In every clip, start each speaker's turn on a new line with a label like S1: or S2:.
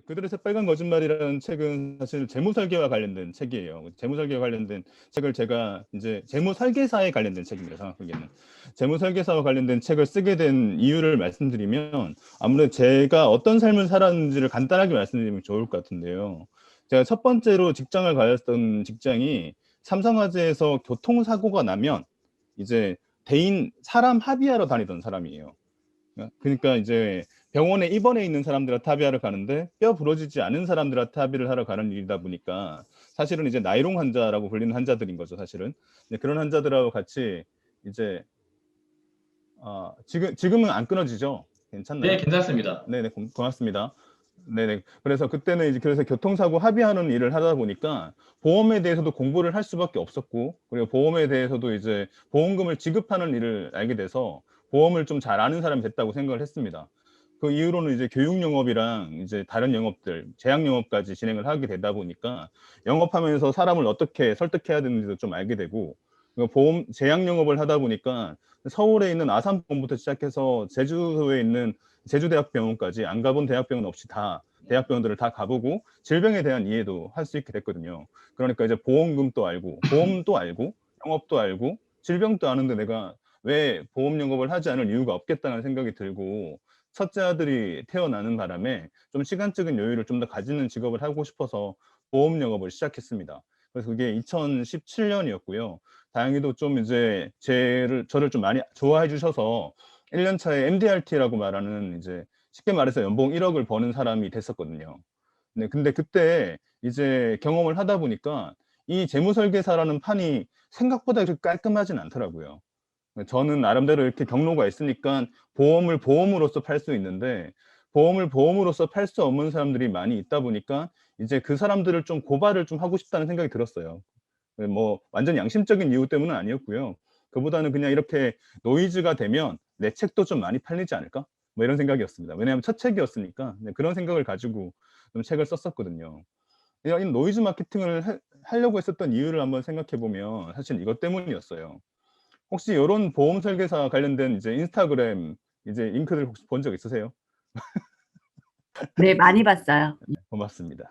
S1: 그들의 새빨간 거짓말이라는 책은 사실 재무설계와 관련된 책이에요. 재무설계와 관련된 책을 제가 이제 재무설계사에 관련된 책입니다. 정확하게는. 재무설계사와 관련된 책을 쓰게 된 이유를 말씀드리면 아무래도 제가 어떤 삶을 살았는지를 간단하게 말씀드리면 좋을 것 같은데요. 제가 첫 번째로 직장을 가졌던 직장이 삼성화재에서 교통사고가 나면 이제 대인 사람 합의하러 다니던 사람이에요. 그러니까 이제 병원에 입원해 있는 사람들한테 합의하러 가는데 뼈 부러지지 않은 사람들한테 합의를 하러 가는 일이다 보니까 사실은 이제 나이롱 환자라고 불리는 환자들인 거죠, 사실은. 네, 그런 환자들하고 같이 이제 지금은 안 끊어지죠?
S2: 네,
S1: 괜찮나요?
S2: 괜찮습니다.
S1: 네네, 고맙습니다. 네네. 그래서 그때는 이제 그래서 교통사고 합의하는 일을 하다 보니까 보험에 대해서도 공부를 할 수밖에 없었고, 그리고 보험에 대해서도 이제 보험금을 지급하는 일을 알게 돼서 보험을 좀 잘 아는 사람이 됐다고 생각을 했습니다. 그 이후로는 이제 교육 영업이랑 이제 다른 영업들, 제약 영업까지 진행을 하게 되다 보니까 영업하면서 사람을 어떻게 설득해야 되는지도 좀 알게 되고, 그리고 보험 제약 영업을 하다 보니까 서울에 있는 아산병원부터 시작해서 제주도에 있는 제주대학병원까지 안 가본 대학병원 없이 다 대학병원들을 다 가보고 질병에 대한 이해도 할 수 있게 됐거든요. 그러니까 이제 보험금도 알고 보험도 알고 영업도 알고 질병도 아는데 내가 왜 보험 영업을 하지 않을 이유가 없겠다는 생각이 들고 첫째 아들이 태어나는 바람에 좀 시간적인 여유를 좀 더 가지는 직업을 하고 싶어서 보험 영업을 시작했습니다. 그래서 그게 2017년이었고요. 다행히도 좀 이제 저를 좀 많이 좋아해 주셔서 1년 차에 MDRT라고 말하는 이제 쉽게 말해서 연봉 1억을 버는 사람이 됐었거든요. 네, 근데 그때 이제 경험을 하다 보니까 이 재무설계사라는 판이 생각보다 그렇게 깔끔하진 않더라고요. 저는 나름대로 이렇게 경로가 있으니까 보험을 보험으로서 팔 수 있는데 보험을 보험으로서 팔 수 없는 사람들이 많이 있다 보니까 이제 그 사람들을 좀 고발을 좀 하고 싶다는 생각이 들었어요. 뭐 완전 양심적인 이유 때문은 아니었고요. 그보다는 그냥 이렇게 노이즈가 되면 '내 책도 좀 많이 팔리지 않을까?' 뭐 이런 생각이었습니다. 왜냐하면 첫 책이었으니까. 네, 그런 생각을 가지고 좀 책을 썼었거든요. 이 노이즈 마케팅을 하려고 했었던 이유를 한번 생각해 보면 사실 이것 때문이었어요. 혹시 요런 보험 설계사 관련된 이제 인스타그램 이제 링크들 혹시 본 적 있으세요?
S3: 네, 많이 봤어요.
S1: 고맙습니다.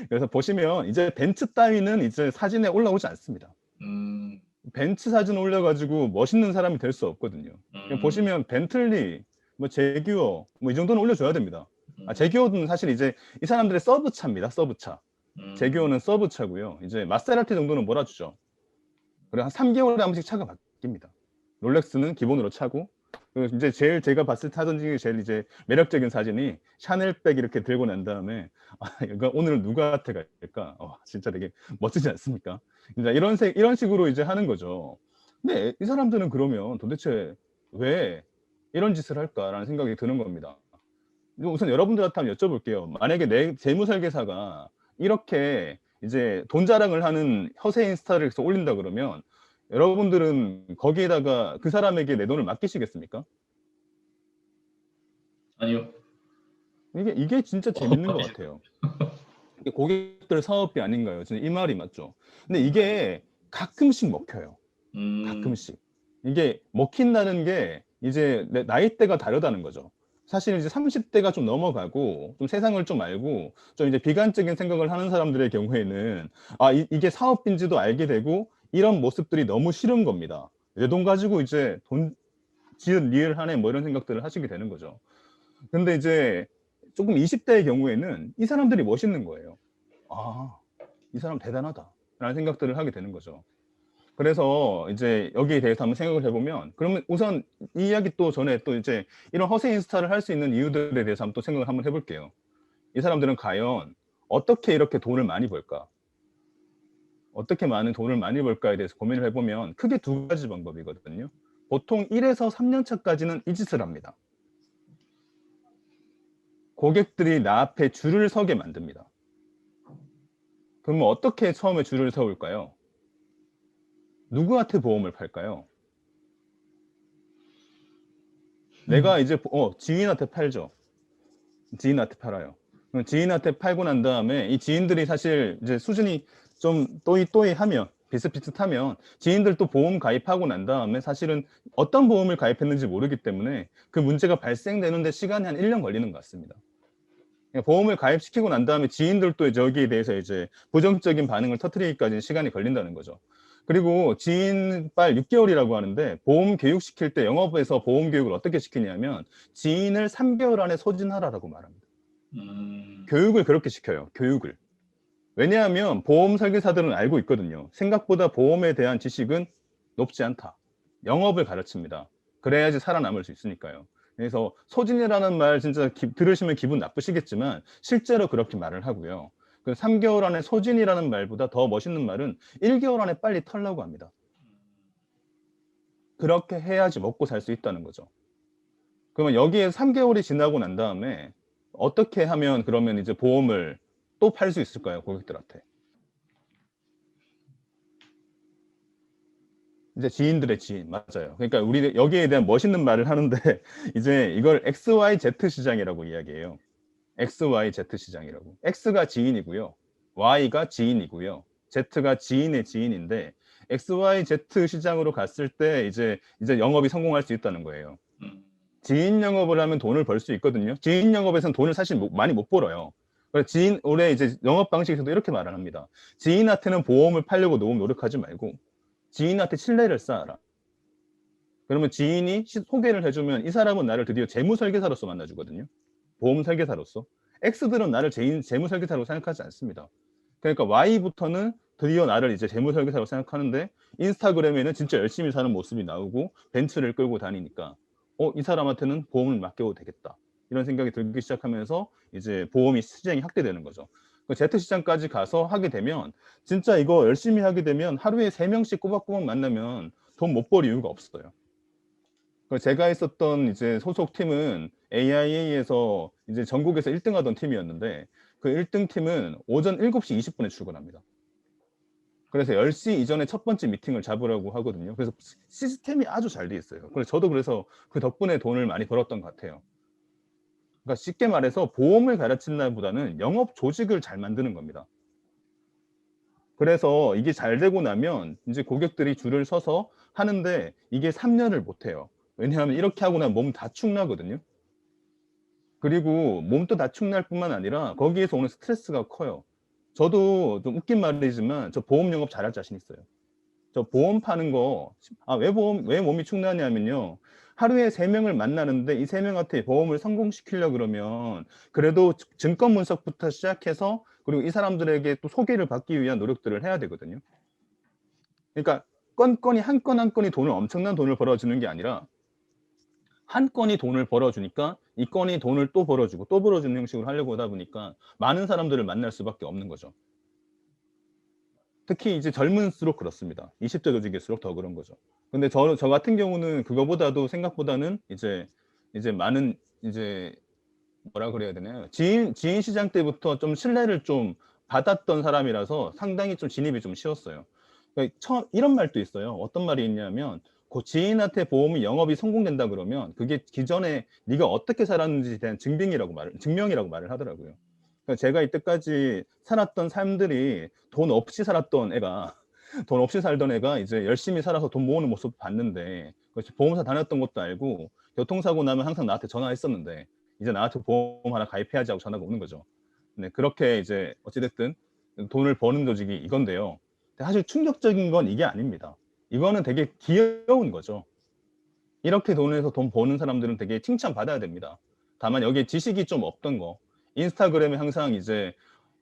S1: 그래서 보시면 이제 벤츠 따위는 이제 사진에 올라오지 않습니다.
S2: 음,
S1: 벤츠 사진 올려 가지고 멋있는 사람이 될 수 없거든요. 그냥
S2: 음,
S1: 보시면 벤틀리, 뭐 제규어 뭐 이 정도는 올려줘야 됩니다.
S2: 음,
S1: 제규어는 사실 이제 이 사람들의 서브차입니다. 서브차.
S2: 음.
S1: 제규어는 서브차고요. 이제 마세라티 정도는 몰아주죠. 그리고 한 3개월에 한 번씩 차가 바뀝니다. 롤렉스는 기본으로 차고 그리고 이제 제일 제가 봤을 때 사진 중에 제일 이제 매력적인 사진이 샤넬백 이렇게 들고 난 다음에 '아 이거 오늘은 누구한테 갈까?' 진짜 되게 멋지지 않습니까? 이제 이런 식으로 이제 하는 거죠. 근데 이 사람들은 그러면 도대체 '왜 이런 짓을 할까?'라는 생각이 드는 겁니다. 이거 우선 여러분들한테 한번 여쭤볼게요. 만약에 내 재무 설계사가 이렇게 이제 돈 자랑을 하는 허세 인스타를 계속 올린다 그러면 여러분들은 거기에다가 그 사람에게 내 돈을 맡기시겠습니까?
S2: 아니요.
S1: 이게 진짜 재밌는 것
S2: 맞겠죠.
S1: 같아요. 이게 고객들 사업비 아닌가요? 진짜 이 말이 맞죠. 근데
S2: 아니,
S1: 이게 가끔씩 먹혀요.
S2: 음,
S1: 가끔씩. 이게 먹힌다는 게 이제 내 나이대가 다르다는 거죠. 사실 이제 30 대가 좀 넘어가고 좀 세상을 좀 알고 좀 이제 비관적인 생각을 하는 사람들의 경우에는 이게 사업인지도 알게 되고 이런 모습들이 너무 싫은 겁니다. '내 돈 가지고 이제 돈 지은 리을 하네.' 뭐 이런 생각들을 하시게 되는 거죠. 근데 이제 조금 20 대의 경우에는 이 사람들이 멋있는 거예요. '아 이 사람 대단하다.'라는 생각들을 하게 되는 거죠. 그래서 이제 여기에 대해서 한번 생각을 해 보면 그러면 우선 이 이야기 또 전에 또 이제 이런 허세 인스타를 할 수 있는 이유들에 대해서 한번 또 생각을 한번 해 볼게요. 이 사람들은 과연 어떻게 이렇게 돈을 많이 벌까? 어떻게 많은 돈을 많이 벌까에 대해서 고민을 해 보면 크게 두 가지 방법이거든요. 보통 1 에서 3년 차까지는 이 짓을 합니다. 고객들이 나 앞에 줄을 서게 만듭니다. 그러면 어떻게 처음에 줄을 세울까요? 누구한테 보험을 팔까요? 내가 이제 지인한테 팔죠. 지인한테 팔아요. 그럼 지인한테 팔고 난 다음에 이 지인들이 사실 이제 수준이 좀 또이또이하면 비슷비슷하면 지인들 또 보험 가입하고 난 다음에 사실은 어떤 보험을 가입했는지 모르기 때문에 그 문제가 발생되는데 시간이 한 1년 걸리는 것 같습니다. 보험을 가입시키고 난 다음에 지인들도 이제 여기에 대해서 이제 부정적인 반응을 터뜨리기까지는 시간이 걸린다는 거죠. 그리고 지인빨 6개월이라고 하는데 보험 교육시킬 때 영업에서 보험 교육을 어떻게 시키냐면 지인을 3개월 안에 소진하라라고 말합니다. 교육을 그렇게 시켜요. 교육을. 왜냐하면 보험 설계사들은 알고 있거든요. 생각보다 보험에 대한 지식은 높지 않다. 영업을 가르칩니다. 그래야지 살아남을 수 있으니까요. 그래서 소진이라는 말 진짜 들으시면 기분 나쁘시겠지만 실제로 그렇게 말을 하고요. 그 3개월 안에 소진이라는 말보다 더 멋있는 말은 1개월 안에 빨리 털라고 합니다. 그렇게 해야지 먹고 살 수 있다는 거죠. 그러면 여기에 3개월이 지나고 난 다음에 어떻게 하면 그러면 이제 보험을 또 팔 수 있을까요? 고객들한테. 이제 지인들의 지인, 맞아요. 그러니까 우리 여기에 대한 멋있는 말을 하는데 이제 이걸 XYZ 시장이라고 이야기해요. XYZ 시장이라고. X가 지인이고요. Y가 지인이고요. Z가 지인의 지인인데 XYZ 시장으로 갔을 때 이제 영업이 성공할 수 있다는 거예요. 지인 영업을 하면 돈을 벌 수 있거든요. 지인 영업에서는 돈을 사실 많이 못 벌어요. 그래서 올해 이제 영업 방식에서도 이렇게 말을 합니다. 지인한테는 보험을 팔려고 너무 노력하지 말고 지인한테 신뢰를 쌓아라. 그러면 지인이 소개를 해주면 이 사람은 나를 드디어 재무설계사로서 만나주거든요. 보험 설계사로서. X들은 나를 재무설계사로 생각하지 않습니다. 그러니까 Y부터는 드디어 나를 이제 재무설계사로 생각하는데 인스타그램에는 진짜 열심히 사는 모습이 나오고 벤츠를 끌고 다니니까 이 사람한테는 보험을 맡겨도 되겠다. 이런 생각이 들기 시작하면서 이제 보험이 시장이 확대되는 거죠. Z시장까지 가서 하게 되면 진짜 이거 열심히 하게 되면 하루에 3명씩 꼬박꼬박 만나면 돈 못 벌 이유가 없어요. 제가 있었던 이제 소속 팀은 AIA에서 이제 전국에서 1등 하던 팀이었는데 그 1등 팀은 오전 7시 20분에 출근합니다. 그래서 10시 이전에 첫 번째 미팅을 잡으라고 하거든요. 그래서 시스템이 아주 잘 돼 있어요. 그래서 저도 그래서 그 덕분에 돈을 많이 벌었던 것 같아요. 그러니까 쉽게 말해서 보험을 가르친다보다는 영업 조직을 잘 만드는 겁니다. 그래서 이게 잘 되고 나면 이제 고객들이 줄을 서서 하는데 이게 3년을 못 해요. 왜냐하면 이렇게 하고 나면 몸 다 축나거든요. 그리고 몸도 다 축날 뿐만 아니라 거기에서 오는 스트레스가 커요. 저도 좀 웃긴 말이지만 저 보험 영업 잘할 자신 있어요. 저 보험 파는 거, 왜 몸이 축나냐면요. 하루에 3명을 만나는데 이 3명한테 보험을 성공시키려고 그러면 그래도 증권 분석부터 시작해서 그리고 이 사람들에게 또 소개를 받기 위한 노력들을 해야 되거든요. 그러니까 건건이 한 건 한 건이 엄청난 돈을 벌어주는 게 아니라 한 건이 돈을 벌어주니까 이 건이 돈을 또 벌어주고 또 벌어주는 형식으로 하려고 하다 보니까 많은 사람들을 만날 수밖에 없는 거죠. 특히 이제 젊은수록 그렇습니다. 20대 조직일수록 더 그런 거죠. 근데 저 같은 경우는 그거보다도 생각보다는 이제 많은 이제 뭐라 그래야 되나요? 지인 시장 때부터 좀 신뢰를 좀 받았던 사람이라서 상당히 좀 진입이 좀 쉬웠어요. 그러니까 이런 말도 있어요. 어떤 말이 있냐면 그 지인한테 보험이 영업이 성공된다 그러면 그게 기존에 네가 어떻게 살았는지에 대한 증명이라고 말을 하더라고요. 그러니까 제가 이때까지 살았던 삶들이 돈 없이 살았던 애가 돈 없이 살던 애가 이제 열심히 살아서 돈 모으는 모습 봤는데 보험사 다녔던 것도 알고 교통사고 나면 항상 나한테 전화했었는데 이제 나한테 보험 하나 가입해야지 하고 전화가 오는 거죠. 네, 그렇게 이제 어찌됐든 돈을 버는 조직이 이건데요. 사실 충격적인 건 이게 아닙니다. 이거는 되게 귀여운 거죠. 이렇게 돈에서 돈 버는 사람들은 되게 칭찬받아야 됩니다. 다만 여기에 지식이 좀 없던 거. 인스타그램에 항상 이제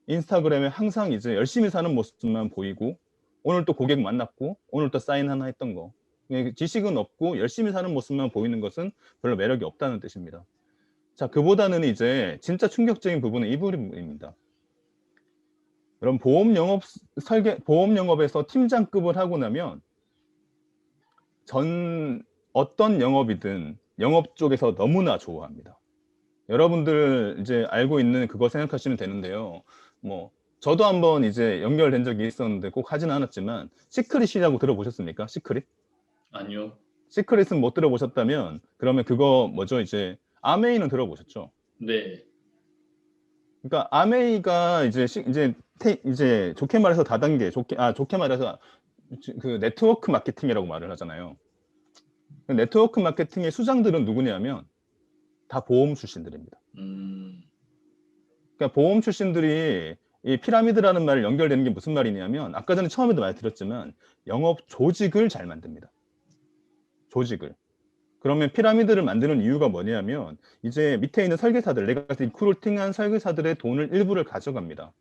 S1: 열심히 사는 모습만 보이고 오늘 또 고객 만났고 오늘 또 사인 하나 했던 거. 지식은 없고 열심히 사는 모습만 보이는 것은 별로 매력이 없다는 뜻입니다. 자, 그보다는 이제 진짜 충격적인 부분은 이 부분입니다. 여러분 보험 영업에서 팀장급을 하고 나면 어떤 영업이든 영업 쪽에서 너무나 좋아합니다. 여러분들 이제 알고 있는 그거 생각하시면 되는데요. 뭐 저도 한번 이제 연결된 적이 있었는데 꼭 하지는 않았지만 시크릿이라고 들어보셨습니까? 시크릿?
S2: 아니요.
S1: 시크릿은 못 들어보셨다면 그러면 그거 뭐죠? 이제 아메이는 들어보셨죠?
S2: 네.
S1: 그러니까 아메이가 이제 좋게 말해서 다단계, 좋게 말해서 그 네트워크 마케팅이라고 말을 하잖아요. 네트워크 마케팅의 수장들은 누구냐면 다 보험 출신들입니다. 그러니까 보험 출신들이 이 피라미드라는 말을 연결되는 게 무슨 말이냐면 아까 전에 처음에도 말드렸지만 영업 조직을 잘 만듭니다. 조직을. 그러면 피라미드를 만드는 이유가 뭐냐면 이제 밑에 있는 설계사들, 내가 리크루팅한 설계사들의 돈을 일부를 가져갑니다.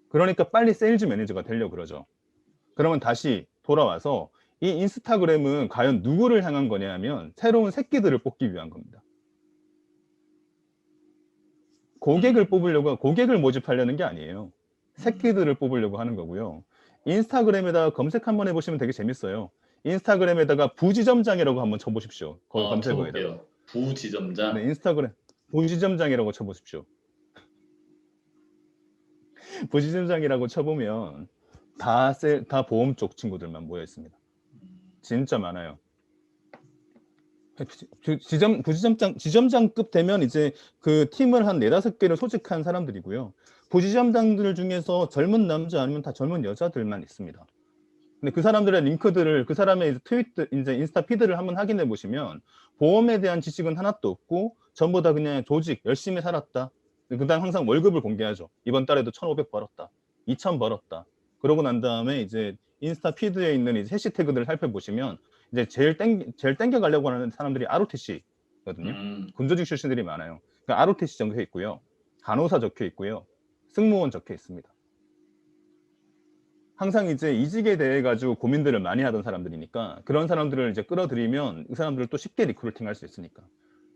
S1: 그러니까 빨리 세일즈 매니저가 되려고 그러죠. 그러면 다시 돌아와서 이 인스타그램은 과연 누구를 향한 거냐면 새로운 새끼들을 뽑기 위한 겁니다. 고객을 뽑으려고, 고객을 모집하려는 게 아니에요. 새끼들을 뽑으려고 하는 거고요. 인스타그램에다가 검색 한번 해보시면 되게 재밌어요. 인스타그램에다가 부지점장이라고 한번 쳐보십시오. 거기 검색어에다가.
S2: 쳐볼게요. 부지점장.
S1: 네, 인스타그램 부지점장이라고 쳐보십시오. 부지점장이라고 쳐보면 다 보험 쪽 친구들만 모여 있습니다. 진짜 많아요. 지점장급 되면 이제 그 팀을 한 4-5개를 소집한 사람들이고요. 부지점장들 중에서 젊은 남자 아니면 다 젊은 여자들만 있습니다. 근데 그 사람들의 링크들을, 그 사람의 이제 트위터, 이제 인스타 피드를 한번 확인해 보시면 보험에 대한 지식은 하나도 없고 전부 다 그냥 조직, 열심히 살았다. 그다음 항상 월급을 공개하죠. 이번 달에도 1,500 벌었다. 2,000 벌었다. 그러고 난 다음에 이제 인스타 피드에 있는 이제 해시태그들을 살펴보시면 이제 제일 땡겨 가려고 하는 사람들이 ROTC거든요. 군조직 출신들이 많아요. 그러니까 ROTC 적혀 있고요. 간호사 적혀 있고요. 승무원 적혀 있습니다. 항상 이제 이직에 대해 가지고 고민들을 많이 하던 사람들이니까 그런 사람들을 이제 끌어들이면 그 사람들을 또 쉽게 리크루팅 할 수 있으니까.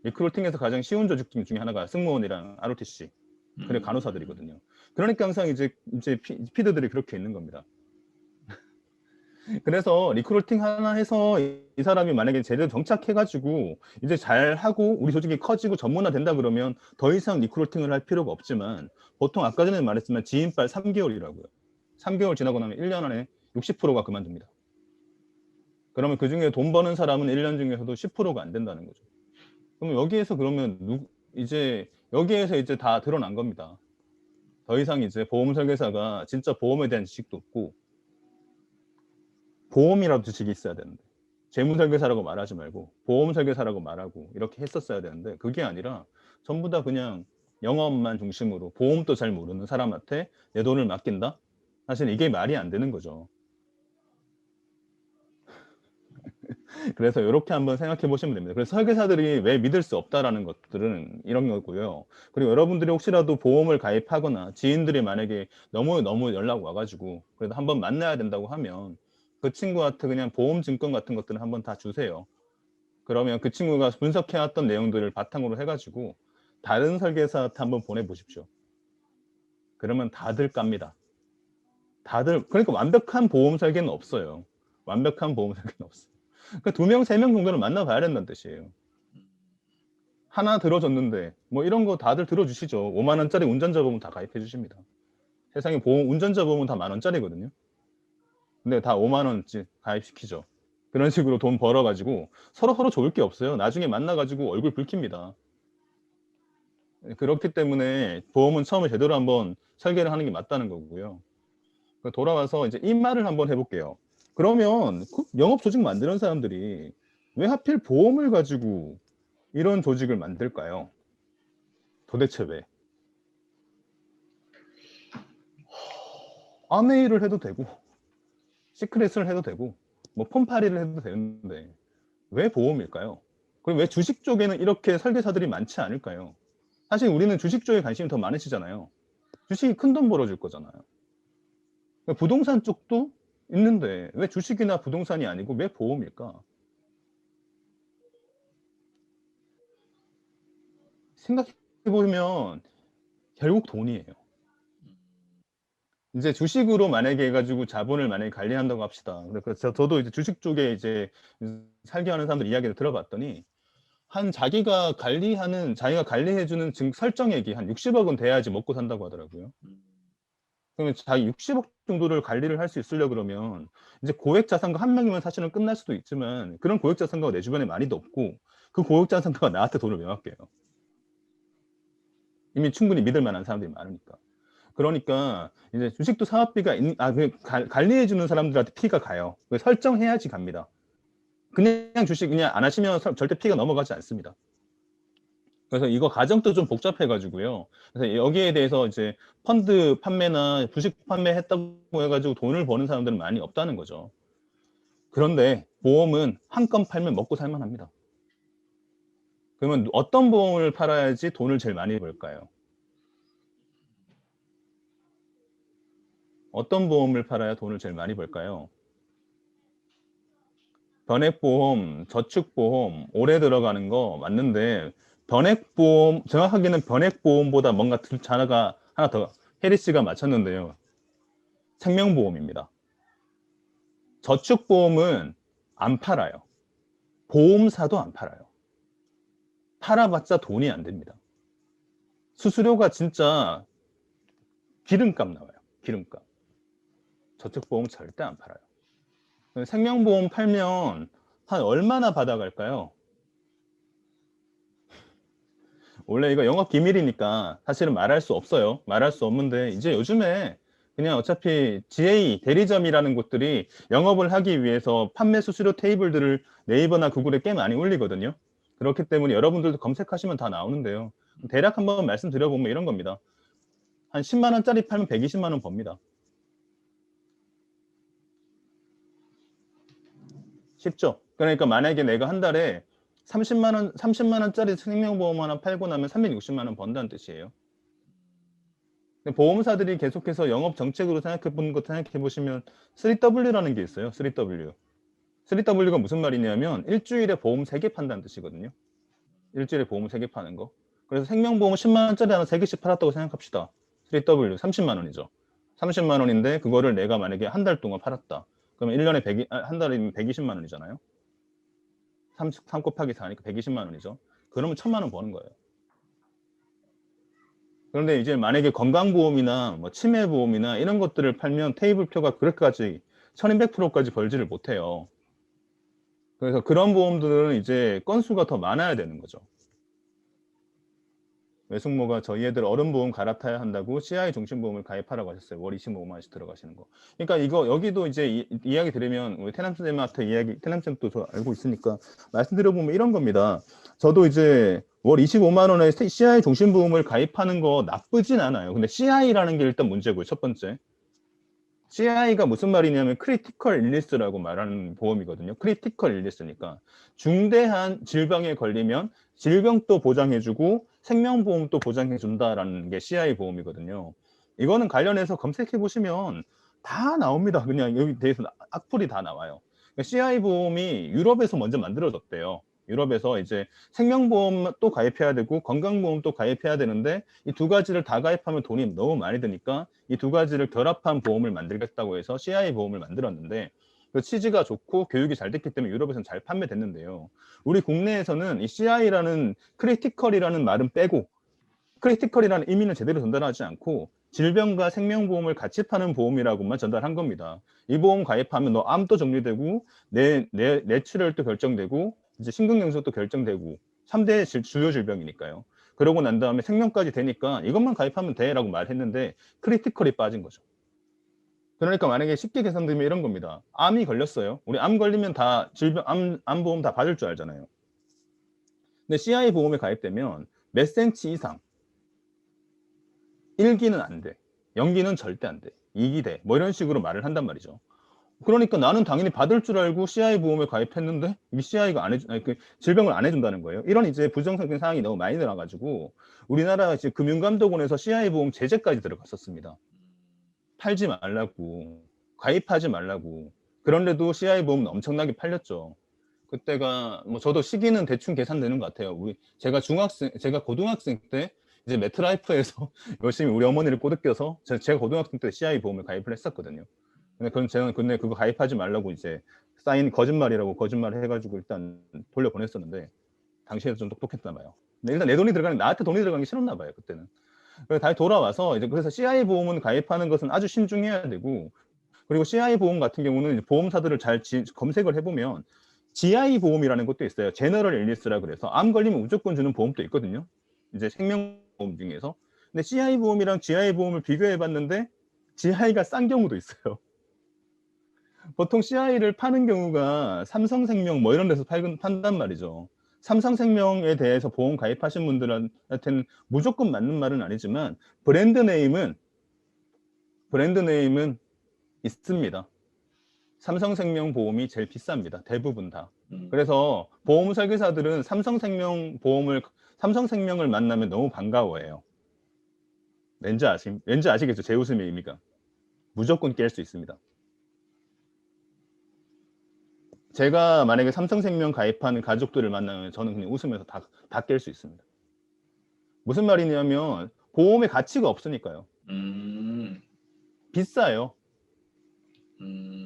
S1: 리크루팅에서 가장 쉬운 조직 중에 하나가 승무원이랑 ROTC, 그리고 간호사들이거든요. 그러니까 항상 이제 피드들이 그렇게 있는 겁니다. 그래서 리크루팅 하나 해서 이 사람이 만약에 제대로 정착해가지고 이제 잘하고 우리 조직이 커지고 전문화 된다 그러면 더 이상 리크루팅을 할 필요가 없지만 보통 아까 전에 말했지만 지인빨 3개월이라고요. 3개월 지나고 나면 1년 안에 60%가 그만둡니다. 그러면 그 중에 돈 버는 사람은 1년 중에서도 10%가 안 된다는 거죠. 그럼 여기에서 그러면 이제 여기에서 이제 다 드러난 겁니다. 더 이상 이제 보험 설계사가 진짜 보험에 대한 지식도 없고 보험이라도 지식이 있어야 되는데 재무 설계사라고 말하지 말고 보험 설계사라고 말하고 이렇게 했었어야 되는데 그게 아니라 전부 다 그냥 영업만 중심으로 보험도 잘 모르는 사람한테 내 돈을 맡긴다? 사실 이게 말이 안 되는 거죠. 그래서 이렇게 한번 생각해 보시면 됩니다. 그래서 설계사들이 왜 믿을 수 없다라는 것들은 이런 거고요. 그리고 여러분들이 혹시라도 보험을 가입하거나 지인들이 만약에 너무 연락 와가지고 그래도 한번 만나야 된다고 하면 그 친구한테 그냥 보험 증권 같은 것들은 한번 다 주세요. 그러면 그 친구가 분석해왔던 내용들을 바탕으로 해가지고 다른 설계사한테 한번 보내보십시오. 그러면 다들 깝니다. 다들, 그러니까 완벽한 보험 설계는 없어요. 완벽한 보험 설계는 없어요. 그러니까 2명, 3명 정도는 만나봐야 된다는 뜻이에요. 하나 들어줬는데 뭐 이런 거 다들 들어주시죠. 5만 원짜리 운전자 보험 다 가입해 주십니다. 세상에 보험, 운전자 보험은 다 10,000원짜리거든요. 근데 다 5만 원씩 가입시키죠. 그런 식으로 돈 벌어가지고 서로 좋을 게 없어요. 나중에 만나가지고 얼굴 붉힙니다. 그렇기 때문에 보험은 처음에 제대로 한번 설계를 하는 게 맞다는 거고요. 돌아와서 이제 이 말을 한번 해볼게요. 그러면 그 영업 조직 만드는 사람들이 왜 하필 보험을 가지고 이런 조직을 만들까요? 도대체 왜? 아메이를 해도 되고 시크릿을 해도 되고 뭐 폰파리를 해도 되는데 왜 보험일까요? 그럼 왜 주식 쪽에는 이렇게 설계사들이 많지 않을까요? 사실 우리는 주식 쪽에 관심이 더 많으시잖아요. 주식이 큰 돈 벌어줄 거잖아요. 부동산 쪽도 있는데 왜 주식이나 부동산이 아니고 왜 보험일까? 생각해보면 결국 돈이에요. 이제 주식으로 만약에 해가지고 자본을 만약에 관리한다고 합시다. 그래서 저도 이제 주식 쪽에 이제 설계하는 사람들 이야기를 들어봤더니 자기가 관리해주는 설정액이 한 60억은 돼야지 먹고 산다고 하더라고요. 그러면 자기 60억 정도를 관리를 할 수 있으려고 그러면 이제 고액 자산가 한 명이면 사실은 끝날 수도 있지만 그런 고액 자산가가 내 주변에 많이도 없고 그 고액 자산가가 나한테 돈을 왜 맡겨요? 이미 충분히 믿을 만한 사람들이 많으니까. 그러니까 이제 주식도 사업비가 관리해주는 사람들한테 피가 가요. 설정해야지 갑니다. 그냥 주식 그냥 안 하시면 절대 피가 넘어가지 않습니다. 그래서 이거 과정도 좀 복잡해 가지고요. 그래서 여기에 대해서 이제 펀드 판매나 주식 판매했다고 해 가지고 돈을 버는 사람들은 많이 없다는 거죠. 그런데 보험은 한 건 팔면 먹고 살 만합니다. 그러면 어떤 보험을 팔아야지 돈을 제일 많이 벌까요? 어떤 보험을 팔아야 돈을 제일 많이 벌까요? 변액보험, 저축보험, 오래 들어가는 거 맞는데 변액보험, 정확하게는 변액보험보다 뭔가 단어가 하나 더 혜리 씨가 맞췄는데요. 생명보험입니다. 저축보험은 안 팔아요. 보험사도 안 팔아요. 팔아봤자 돈이 안 됩니다. 수수료가 진짜 기름값 나와요. 기름값. 저축보험 절대 안 팔아요. 생명보험 팔면 한 얼마나 받아갈까요? 원래 이거 영업 기밀이니까 사실은 말할 수 없어요. 말할 수 없는데 이제 요즘에 그냥 어차피 GA 대리점이라는 곳들이 영업을 하기 위해서 판매 수수료 테이블들을 네이버나 구글에 꽤 많이 올리거든요. 그렇기 때문에 여러분들도 검색하시면 다 나오는데요. 대략 한번 말씀드려보면 이런 겁니다. 한 10만 원짜리 팔면 120만 원 법니다. 쉽죠? 그러니까 만약에 내가 한 달에 30만 원짜리 생명보험 하나 팔고 나면 360만 원 번다는 뜻이에요. 근데 보험사들이 계속해서 영업 정책으로 생각해 것 생각해 보시면 3W라는 게 있어요. 3W. 3W가 무슨 말이냐면 일주일에 보험 3개 판다는 뜻이거든요. 일주일에 보험 3개 파는 거. 그래서 생명보험 10만 원짜리 하나 3개씩 팔았다고 생각합시다. 3W 30만 원이죠. 30만 원인데 그거를 내가 만약에 한 달 동안 팔았다. 그러면 1년에 한 달이면 120만 원이잖아요. 3 곱하기 4니까 120만 원이죠. 그러면 1000만 원 버는 거예요. 그런데 이제 만약에 건강보험이나 뭐 치매보험이나 이런 것들을 팔면 테이블표가 그렇게까지 1200%까지 벌지를 못해요. 그래서 그런 보험들은 이제 건수가 더 많아야 되는 거죠. 외숙모가 저희 애들 어른보험 갈아타야 한다고 CI 종신보험을 가입하라고 하셨어요. 월 25만 원씩 들어가시는 거. 그러니까 이거 여기도 이제 이야기 들으면 우리 테남쌤한테 이야기, 테남쌤도 저 알고 있으니까 말씀드려보면 이런 겁니다. 저도 이제 월 25만 원에 CI 종신보험을 가입하는 거 나쁘진 않아요. 근데 CI라는 게 일단 문제고요. 첫 번째. CI가 무슨 말이냐면 크리티컬 일리스라고 말하는 보험이거든요. 크리티컬 일리스니까 중대한 질병에 걸리면 질병도 보장해주고 생명보험도 보장해준다라는 게 CI 보험이거든요. 이거는 관련해서 검색해 보시면 다 나옵니다. 그냥 여기 대해서 악플이 다 나와요. CI 보험이 유럽에서 먼저 만들어졌대요. 유럽에서 이제 생명보험도 가입해야 되고 건강보험도 가입해야 되는데 이 두 가지를 다 가입하면 돈이 너무 많이 드니까 이 두 가지를 결합한 보험을 만들겠다고 해서 CI 보험을 만들었는데 그 취지가 좋고 교육이 잘 됐기 때문에 유럽에서는 잘 판매됐는데요. 우리 국내에서는 이 CI라는 크리티컬이라는 말은 빼고 크리티컬이라는 의미는 제대로 전달하지 않고 질병과 생명보험을 같이 파는 보험이라고만 전달한 겁니다. 이 보험 가입하면 너 암도 정리되고 뇌출혈도 결정되고 이제 심근경색도 결정되고 3대 주요 질병이니까요. 그러고 난 다음에 생명까지 되니까 이것만 가입하면 돼라고 말했는데 크리티컬이 빠진 거죠. 그러니까 만약에 쉽게 계산되면 이런 겁니다. 암이 걸렸어요. 우리 암 걸리면 다 질병 암보험 다 받을 줄 알잖아요. 근데 CI 보험에 가입되면 몇 센치 이상 1기는 안 돼. 0기는 절대 안 돼. 2기 돼. 뭐 이런 식으로 말을 한단 말이죠. 그러니까 나는 당연히 받을 줄 알고 CI 보험에 가입했는데 이 CI가 그 질병을 안 해준다는 거예요. 이런 이제 부정적인 사항이 너무 많이 들어가지고 우리나라 이제 금융감독원에서 CI 보험 제재까지 들어갔었습니다. 팔지 말라고, 가입하지 말라고. 그런데도 CI 보험은 엄청나게 팔렸죠. 그때가 뭐 저도 시기는 대충 계산되는 것 같아요. 제가 고등학생 때 이제 메트라이프에서 열심히 우리 어머니를 꼬드겨서 제가 고등학생 때 CI 보험을 가입을 했었거든요. 근데 그거 가입하지 말라고 이제 사인 거짓말이라고 거짓말을 해가지고 일단 돌려보냈었는데 당시에도 좀 똑똑했나 봐요. 근데 일단 내 돈이 들어가는 나한테 돈이 들어가는 게 싫었나 봐요 그때는. 그래서 다시 돌아와서 이제 그래서 CI 보험은 가입하는 것은 아주 신중해야 되고 그리고 CI 보험 같은 경우는 이제 보험사들을 잘 검색을 해보면 GI 보험이라는 것도 있어요. 제너럴 일리스라 그래서 암 걸리면 무조건 주는 보험도 있거든요. 이제 생명보험 중에서. 근데 CI 보험이랑 GI 보험을 비교해 봤는데 GI가 싼 경우도 있어요. 보통 CI를 파는 경우가 삼성생명 뭐 이런 데서 판단 말이죠. 삼성생명에 대해서 보험 가입하신 분들한테는 무조건 맞는 말은 아니지만 브랜드 네임은 있습니다. 삼성생명 보험이 제일 비쌉니다. 대부분 다. 그래서 보험 설계사들은 삼성생명을 만나면 너무 반가워해요. 왠지 아시겠죠? 제 웃음의 의미가. 무조건 깰 수 있습니다. 제가 만약에 삼성생명 가입하는 가족들을 만나면 저는 그냥 웃으면서 다 깰 수 있습니다. 무슨 말이냐면 보험의 가치가 없으니까요. 비싸요.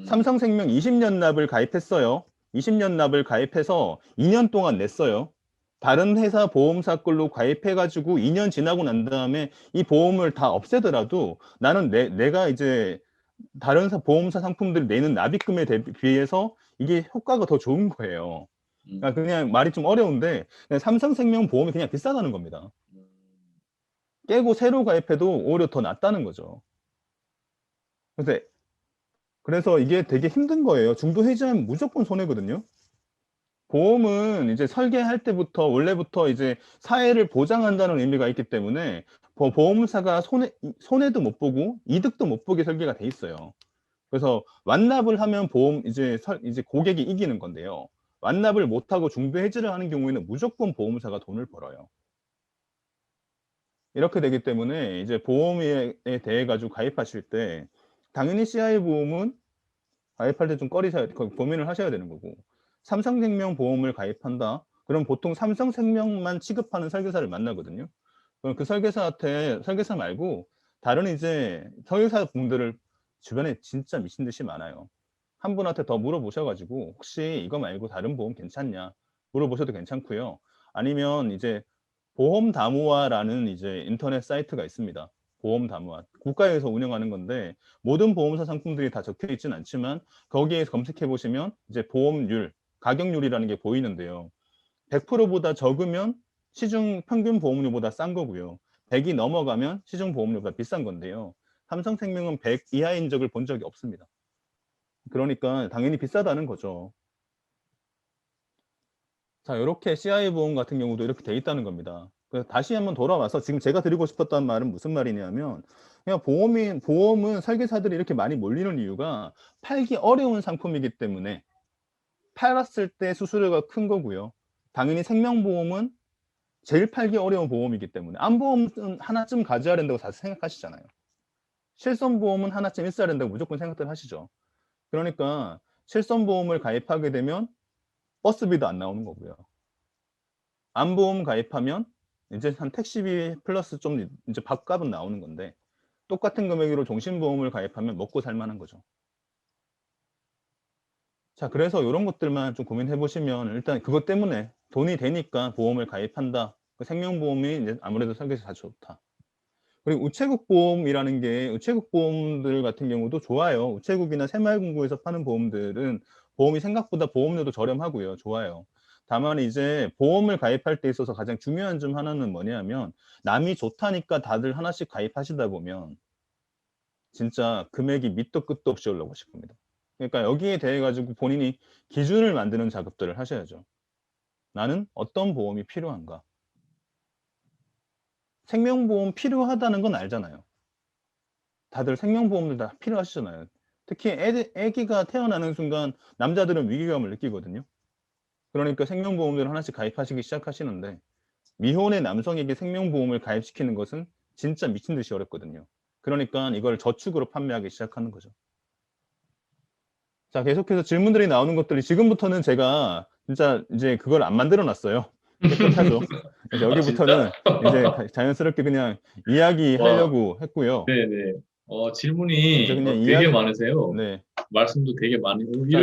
S1: 삼성생명 20년 납을 가입했어요. 20년 납을 가입해서 2년 동안 냈어요. 다른 회사 보험사 걸로 가입해가지고 2년 지나고 난 다음에 이 보험을 다 없애더라도 나는 내가 이제 다른 보험사 상품들이 내는 납입금에 비해서 이게 효과가 더 좋은 거예요. 그러니까 그냥 말이 좀 어려운데 그냥 삼성생명 보험이 그냥 비싸다는 겁니다. 깨고 새로 가입해도 오히려 더 낫다는 거죠. 그래서 이게 되게 힘든 거예요. 중도 해지하면 무조건 손해거든요. 보험은 이제 설계할 때부터 원래부터 이제 사회를 보장한다는 의미가 있기 때문에 보험사가 손해도 못 보고 이득도 못 보게 설계가 돼 있어요. 그래서 완납을 하면 이제 고객이 이기는 건데요. 완납을 못하고 중도 해지를 하는 경우에는 무조건 보험사가 돈을 벌어요. 이렇게 되기 때문에 이제 보험에 대해 가지고 가입하실 때 당연히 CI 보험은 가입할 때 좀 고민을 하셔야 되는 거고, 삼성생명 보험을 가입한다? 그럼 보통 삼성생명만 취급하는 설계사를 만나거든요. 그럼 그 설계사 말고 다른 이제 설계사 분들을 주변에 진짜 미친 듯이 많아요. 한 분한테 더 물어보셔가지고 혹시 이거 말고 다른 보험 괜찮냐 물어보셔도 괜찮고요. 아니면 이제 보험다모아라는 이제 인터넷 사이트가 있습니다. 보험다모아. 국가에서 운영하는 건데 모든 보험사 상품들이 다 적혀 있진 않지만 거기에서 검색해 보시면 이제 보험률, 가격률이라는 게 보이는데요. 100%보다 적으면 시중 평균 보험료보다 싼 거고요. 100이 넘어가면 시중 보험료보다 비싼 건데요. 삼성생명은 100 이하인 적을 본 적이 없습니다. 그러니까 당연히 비싸다는 거죠. 자, 이렇게 CI 보험 같은 경우도 이렇게 돼 있다는 겁니다. 그래서 다시 한번 돌아와서 지금 제가 드리고 싶었던 말은 무슨 말이냐면 그냥 보험은 설계사들이 이렇게 많이 몰리는 이유가 팔기 어려운 상품이기 때문에 팔았을 때 수수료가 큰 거고요. 당연히 생명보험은 제일 팔기 어려운 보험이기 때문에 암보험은 하나쯤 가져야 된다고 다들 생각하시잖아요. 실손보험은 하나쯤 있어야 된다고 무조건 생각들 하시죠. 그러니까 실손보험을 가입하게 되면 버스비도 안 나오는 거고요. 암보험 가입하면 이제 한 택시비 플러스 좀 이제 밥값은 나오는 건데 똑같은 금액으로 종신보험을 가입하면 먹고 살 만한 거죠. 자, 그래서 이런 것들만 좀 고민해 보시면 일단 그것 때문에 돈이 되니까 보험을 가입한다. 그 생명보험이 이제 아무래도 설계가 다 좋다. 그리고 우체국 보험이라는 게 우체국 보험들 같은 경우도 좋아요. 우체국이나 새마을금고에서 파는 보험들은 보험이 생각보다 보험료도 저렴하고요. 좋아요. 다만 이제 보험을 가입할 때 있어서 가장 중요한 점 하나는 뭐냐면 남이 좋다니까 다들 하나씩 가입하시다 보면 진짜 금액이 밑도 끝도 없이 올라가실 겁니다. 그러니까 여기에 대해 가지고 본인이 기준을 만드는 작업들을 하셔야죠. 나는 어떤 보험이 필요한가? 생명보험 필요하다는 건 알잖아요. 다들 생명보험들 다 필요하시잖아요. 특히 애기가 태어나는 순간 남자들은 위기감을 느끼거든요. 그러니까 생명보험들을 하나씩 가입하시기 시작하시는데 미혼의 남성에게 생명보험을 가입시키는 것은 진짜 미친 듯이 어렵거든요. 그러니까 이걸 저축으로 판매하기 시작하는 거죠. 자, 계속해서 질문들이 나오는 것들이 지금부터는 제가 진짜 이제 그걸 안 만들어 놨어요. 깨끗하죠. 그래서
S2: 아,
S1: 여기부터는
S2: 진짜?
S1: 이제 자연스럽게 그냥
S2: 와,
S1: 이야기하려고 했고요.
S2: 네네.
S1: 이제
S2: 질문이
S1: 그냥
S2: 되게 많으세요.
S1: 네.
S2: 말씀도 되게 많고,
S1: 자,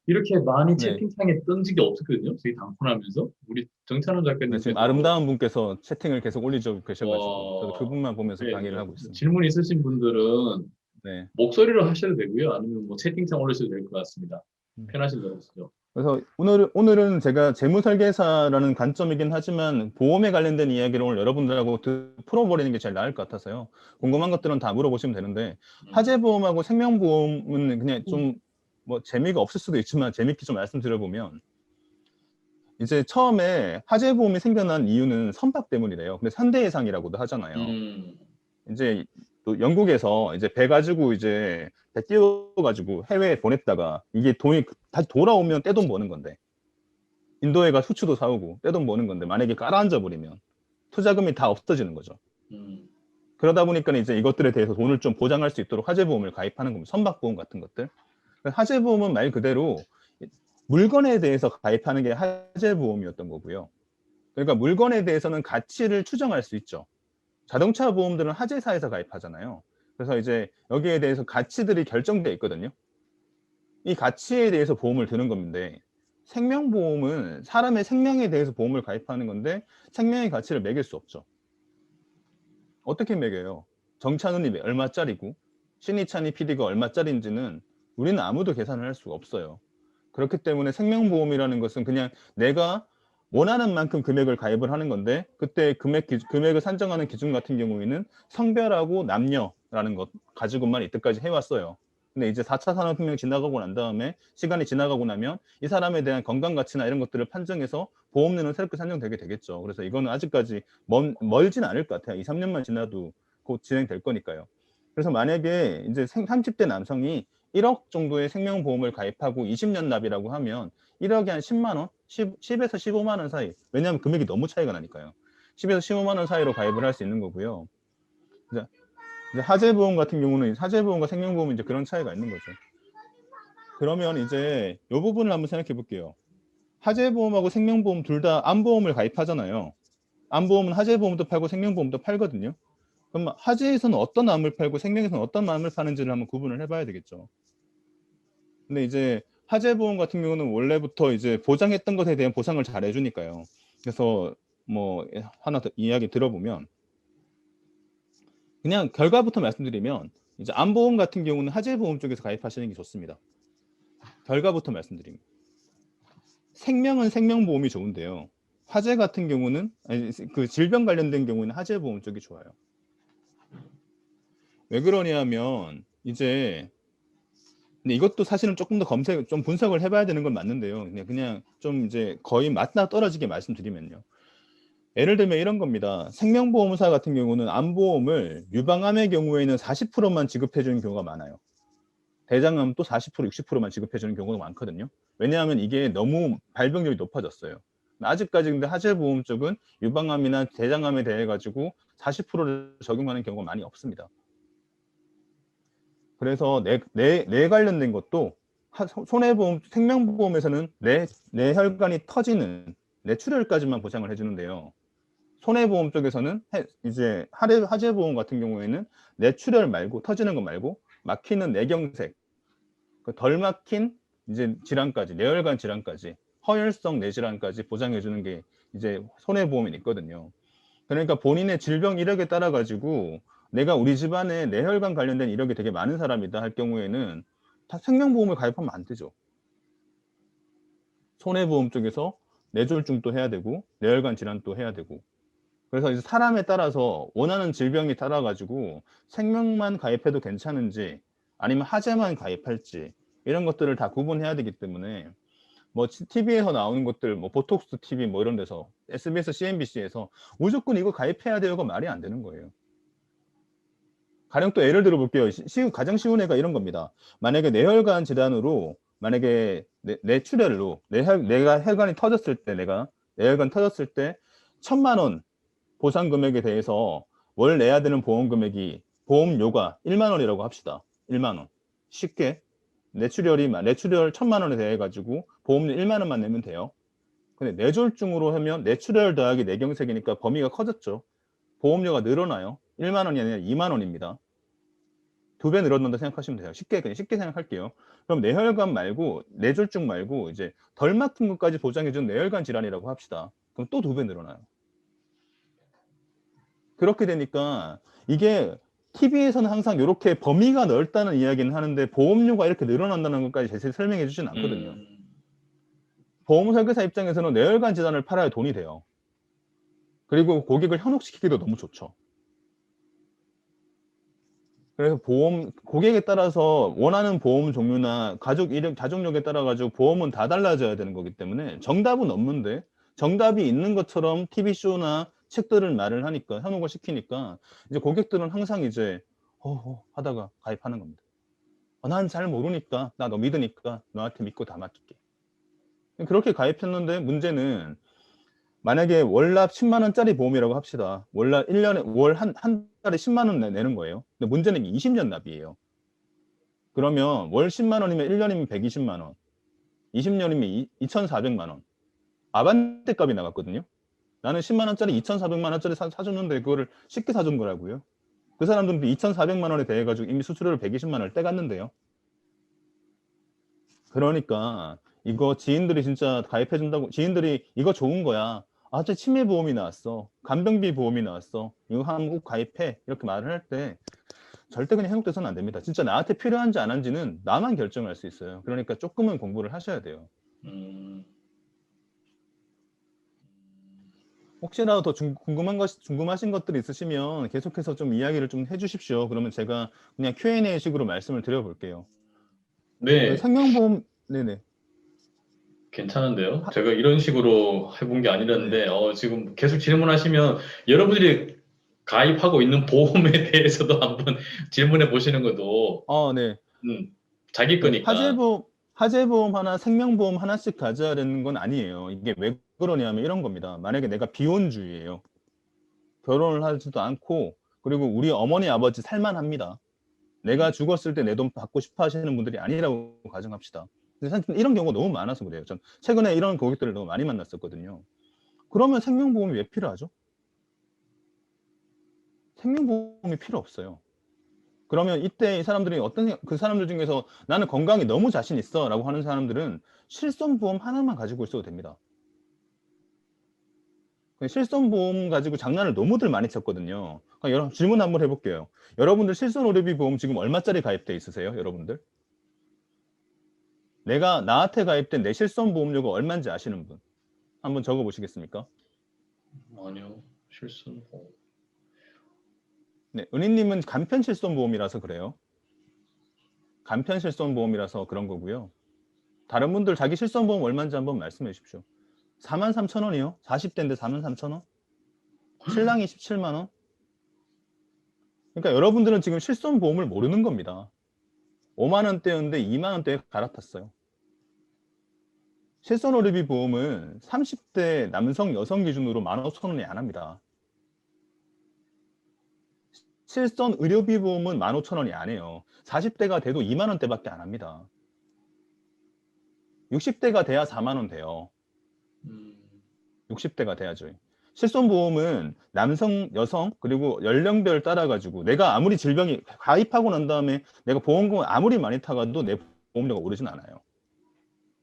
S2: 이렇게 많이
S1: 네.
S2: 채팅창에 뜬 적이 없었거든요. 저희 당폰하면서. 우리 정찬원
S1: 네, 지금
S2: 작가님께서,
S1: 아름다운 분께서 채팅을 계속 올리고 계셔가지고 저도
S2: 와,
S1: 그분만 보면서
S2: 네,
S1: 강의를
S2: 네.
S1: 하고 있습니다.
S2: 질문 있으신 분들은
S1: 네.
S2: 목소리로 하셔도 되고요. 아니면 뭐 채팅창 올리셔도 될 것 같습니다. 편하신 대로 하시죠.
S1: 그래서 오늘은 제가 재무설계사라는 관점이긴 하지만 보험에 관련된 이야기를 오늘 여러분들하고 풀어버리는 게 제일 나을 것 같아서요. 궁금한 것들은 다 물어보시면 되는데
S2: 음,
S1: 화재보험하고 생명보험은 그냥 좀 뭐 재미가 없을 수도 있지만 재밌게 좀 말씀드려보면 이제 처음에 화재보험이 생겨난 이유는 선박 때문이래요. 근데 현대해상이라고도 하잖아요. 이제 또 영국에서 이제 배 가지고 이제 배 띄워가지고 해외에 보냈다가 이게 돈이 다시 돌아오면 떼돈 버는 건데, 인도에 가 후추도 사오고 떼돈 버는 건데, 만약에 가라앉아 버리면 투자금이 다 없어지는 거죠. 그러다 보니까 이제 이것들에 대해서 돈을 좀 보장할 수 있도록 화재보험을 가입하는 겁니다. 선박보험 같은 것들. 화재보험은 말 그대로 물건에 대해서 가입하는 게 화재보험이었던 거고요. 그러니까 물건에 대해서는 가치를 추정할 수 있죠. 자동차 보험들은 화재사에서 가입하잖아요. 그래서 이제 여기에 대해서 가치들이 결정되어 있거든요. 이 가치에 대해서 보험을 드는 건데, 생명보험은 사람의 생명에 대해서 보험을 가입하는 건데 생명의 가치를 매길 수 없죠. 어떻게 매겨요? 정찬훈이 얼마짜리고 신희찬이 PD가 얼마짜리인지는 우리는 아무도 계산을 할 수가 없어요. 그렇기 때문에 생명보험이라는 것은 그냥 내가 원하는 만큼 금액을 가입을 하는 건데, 그때 금액을 산정하는 기준 같은 경우에는 성별하고 남녀라는 것 가지고만 이때까지 해왔어요. 근데 이제 4차 산업혁명 지나가고 난 다음에, 시간이 지나가고 나면 이 사람에 대한 건강 가치나 이런 것들을 판정해서 보험료는 새롭게 산정되게 되겠죠. 그래서 이거는 아직까지 멀진 않을 것 같아요. 2, 3년만 지나도 곧 진행될 거니까요. 그래서 만약에 이제 30대 남성이 1억 정도의 생명보험을 가입하고 20년 납이라고 하면 1억에 한 10만 원? 10에서 15만 원 사이. 왜냐하면 금액이 너무 차이가 나니까요. 10에서 15만 원 사이로 가입을 할 수 있는 거고요. 이제 화재보험 같은 경우는 화재보험과 생명보험은 이제 그런 차이가 있는 거죠. 그러면 이제 이 부분을 한번 생각해 볼게요. 화재보험하고 생명보험 둘 다 암보험을 가입하잖아요. 암보험은 화재보험도 팔고 생명보험도 팔거든요. 그럼 화재에서는 어떤 암을 팔고 생명에서는 어떤 암을 파는지를 한번 구분을 해봐야 되겠죠. 근데 이제 화재보험 같은 경우는 원래부터 이제 보장했던 것에 대한 보상을 잘 해주니까요. 그래서 뭐 하나 더 이야기 들어보면, 그냥 결과부터 말씀드리면 이제 암보험 같은 경우는 화재보험 쪽에서 가입하시는 게 좋습니다. 결과부터 말씀드립니다. 생명은 생명보험이 좋은데요. 화재 같은 경우는, 아니, 그 질병 관련된 경우는 화재보험 쪽이 좋아요. 왜 그러냐면 이제, 근데 이것도 사실은 조금 더 좀 분석을 해봐야 되는 건 맞는데요. 그냥 좀 이제 거의 맞나 떨어지게 말씀드리면요. 예를 들면 이런 겁니다. 생명보험사 같은 경우는 암보험을 유방암의 경우에는 40%만 지급해주는 경우가 많아요. 대장암 또 40%, 60%만 지급해주는 경우가 많거든요. 왜냐하면 이게 너무 발병률이 높아졌어요. 아직까지 근데 화재보험 쪽은 유방암이나 대장암에 대해 가지고 40%를 적용하는 경우가 많이 없습니다. 그래서 뇌 관련된 것도 손해보험, 생명보험에서는 뇌혈관이 터지는 뇌출혈까지만 보장을 해주는데요. 손해보험 쪽에서는 이제 화재보험 같은 경우에는 뇌출혈 말고, 터지는 거 말고 막히는 뇌경색, 덜 막힌 이제 질환까지, 뇌혈관 질환까지, 허혈성 뇌질환까지 보장해주는 게 이제 손해보험이 있거든요. 그러니까 본인의 질병 이력에 따라 가지고 내가 우리 집안에 뇌혈관 관련된 이력이 되게 많은 사람이다 할 경우에는 다 생명보험을 가입하면 안 되죠. 손해보험 쪽에서 뇌졸중도 해야 되고 뇌혈관 질환도 해야 되고. 그래서 이제 사람에 따라서 원하는 질병이 따라 가지고 생명만 가입해도 괜찮은지 아니면 화재만 가입할지 이런 것들을 다 구분해야 되기 때문에, 뭐 TV에서 나오는 것들, 뭐 보톡스 TV 뭐 이런 데서, SBS, CNBC에서 무조건 이거 가입해야 돼요가 말이 안 되는 거예요. 가령 또 예를 들어 볼게요. 가장 쉬운 애가 이런 겁니다. 만약에 뇌혈관 질환으로, 만약에 뇌출혈로 내가 혈관이 터졌을 때, 내가 뇌혈관 터졌을 때 1,000만 원 보상 금액에 대해서 월 내야 되는 보험 금액이, 보험료가 1만 원이라고 합시다. 1만 원. 쉽게 뇌출혈 1,000만 원에 대해 가지고 보험료 1만 원만 내면 돼요. 근데 뇌졸중으로 하면 뇌출혈 더하기 뇌경색이니까 범위가 커졌죠. 보험료가 늘어나요. 1만 원이 아니라 2만 원입니다. 2배 늘어난다 생각하시면 돼요. 그냥 쉽게 생각할게요. 그럼 뇌혈관 말고, 뇌졸중 말고 이제 덜 막힌 것까지 보장해준 뇌혈관 질환이라고 합시다. 그럼 또 2배 늘어나요. 그렇게 되니까 이게 TV에서는 항상 이렇게 범위가 넓다는 이야기는 하는데 보험료가 이렇게 늘어난다는 것까지 자세히 설명해 주진 않거든요. 보험 설계사 입장에서는 뇌혈관 질환을 팔아야 돈이 돼요. 그리고 고객을 현혹시키기도 너무 좋죠. 그래서 보험 고객에 따라서 원하는 보험 종류나 가족 이름 가족력에 따라 가지고 보험은 다 달라져야 되는 거기 때문에 정답은 없는데 정답이 있는 것처럼 TV 쇼나 책들을 말을 하니까 현혹을 시키니까 이제 고객들은 항상 이제 하다가 가입하는 겁니다. 난 잘 모르니까 나 너 믿으니까 너한테 믿고 다 맡길게. 그렇게 가입했는데 문제는 만약에 월납 10만 원짜리 보험이라고 합시다. 월납 1년에 한 달에 10만 원 내는 거예요. 근데 문제는 20년 납이에요. 그러면 월 10만 원이면 1년이면 120만 원. 20년이면 2,400만 원. 아반떼 값이 나갔거든요. 나는 10만 원짜리 2,400만 원짜리 사줬는데 그거를 쉽게 사준 거라고요. 그 사람들은 2,400만 원에 대해 가지고 이미 수수료를 120만 원을 떼갔는데요. 그러니까 이거 지인들이 진짜 가입해 준다고 지인들이 이거 좋은 거야. 저 치매 보험이 나왔어. 간병비 보험이 나왔어. 이거 한국 가입해. 이렇게 말을 할 때 절대 그냥 현혹돼서는 안 됩니다. 진짜 나한테 필요한지 안 한지는 나만 결정할 수 있어요. 그러니까 조금은 공부를 하셔야 돼요.
S2: 음,
S1: 혹시라도 더 궁금하신 것들이 있으시면 계속해서 좀 이야기를 좀 해주십시오. 그러면 제가 그냥 Q&A 식으로 말씀을 드려볼게요.
S2: 네,
S1: 생명보험, 네네.
S2: 괜찮은데요.
S1: 하,
S2: 제가 이런 식으로 해본 게
S1: 네네.
S2: 아니랐는데, 지금 계속 질문하시면 여러분들이 가입하고 있는 보험에 대해서도 한번 질문해 보시는 것도,
S1: 네.
S2: 자기
S1: 네,
S2: 거니까.
S1: 화재보험 하나, 생명보험 하나씩 가져야 되는 건 아니에요. 이게 왜 그러냐면 이런 겁니다. 만약에 내가 비혼주의예요. 결혼을 하지도 않고, 그리고 우리 어머니, 아버지 살만합니다. 내가 죽었을 때 내 돈 받고 싶어 하시는 분들이 아니라고 가정합시다. 근데 사실 이런 경우가 너무 많아서 그래요. 전 최근에 이런 고객들을 너무 많이 만났었거든요. 그러면 생명보험이 왜 필요하죠? 생명보험이 필요 없어요. 그러면 이때 이 사람들이 그 사람들 중에서 나는 건강에 너무 자신 있어 라고 하는 사람들은 실손보험 하나만 가지고 있어도 됩니다. 실손보험 가지고 장난을 너무들 많이 쳤거든요. 그러니까 여러분 질문 한번 해볼게요. 여러분들 실손의료비 보험 지금 얼마짜리 가입돼 있으세요? 여러분들? 나한테 가입된 내 실손보험료가 얼마인지 아시는 분? 한번 적어보시겠습니까?
S2: 아니요, 실수는 뭐.
S1: 네, 은희님은 간편 실손보험이라서 그래요. 간편 실손보험이라서 그런 거고요. 다른 분들 자기 실손보험 얼마인지 한번 말씀해 주십시오. 43,000원이요? 40대인데 43,000원? 신랑이 17만 원? 그러니까 여러분들은 지금 실손보험을 모르는 겁니다. 5만 원대였는데 2만 원대에 갈아탔어요. 실손의료비 보험은 30대 남성, 여성 기준으로 15,000원이 안 합니다. 실손의료비 보험은 15,000원이 안 해요. 40대가 돼도 2만 원대밖에 안 합니다. 60대가 돼야 4만 원 돼요.
S2: 음,
S1: 60대가 돼야죠. 실손보험은 남성, 여성, 그리고 연령별 따라가지고 내가 아무리 질병이 가입하고 난 다음에 내가 보험금을 아무리 많이 타가도 내 보험료가 오르진 않아요.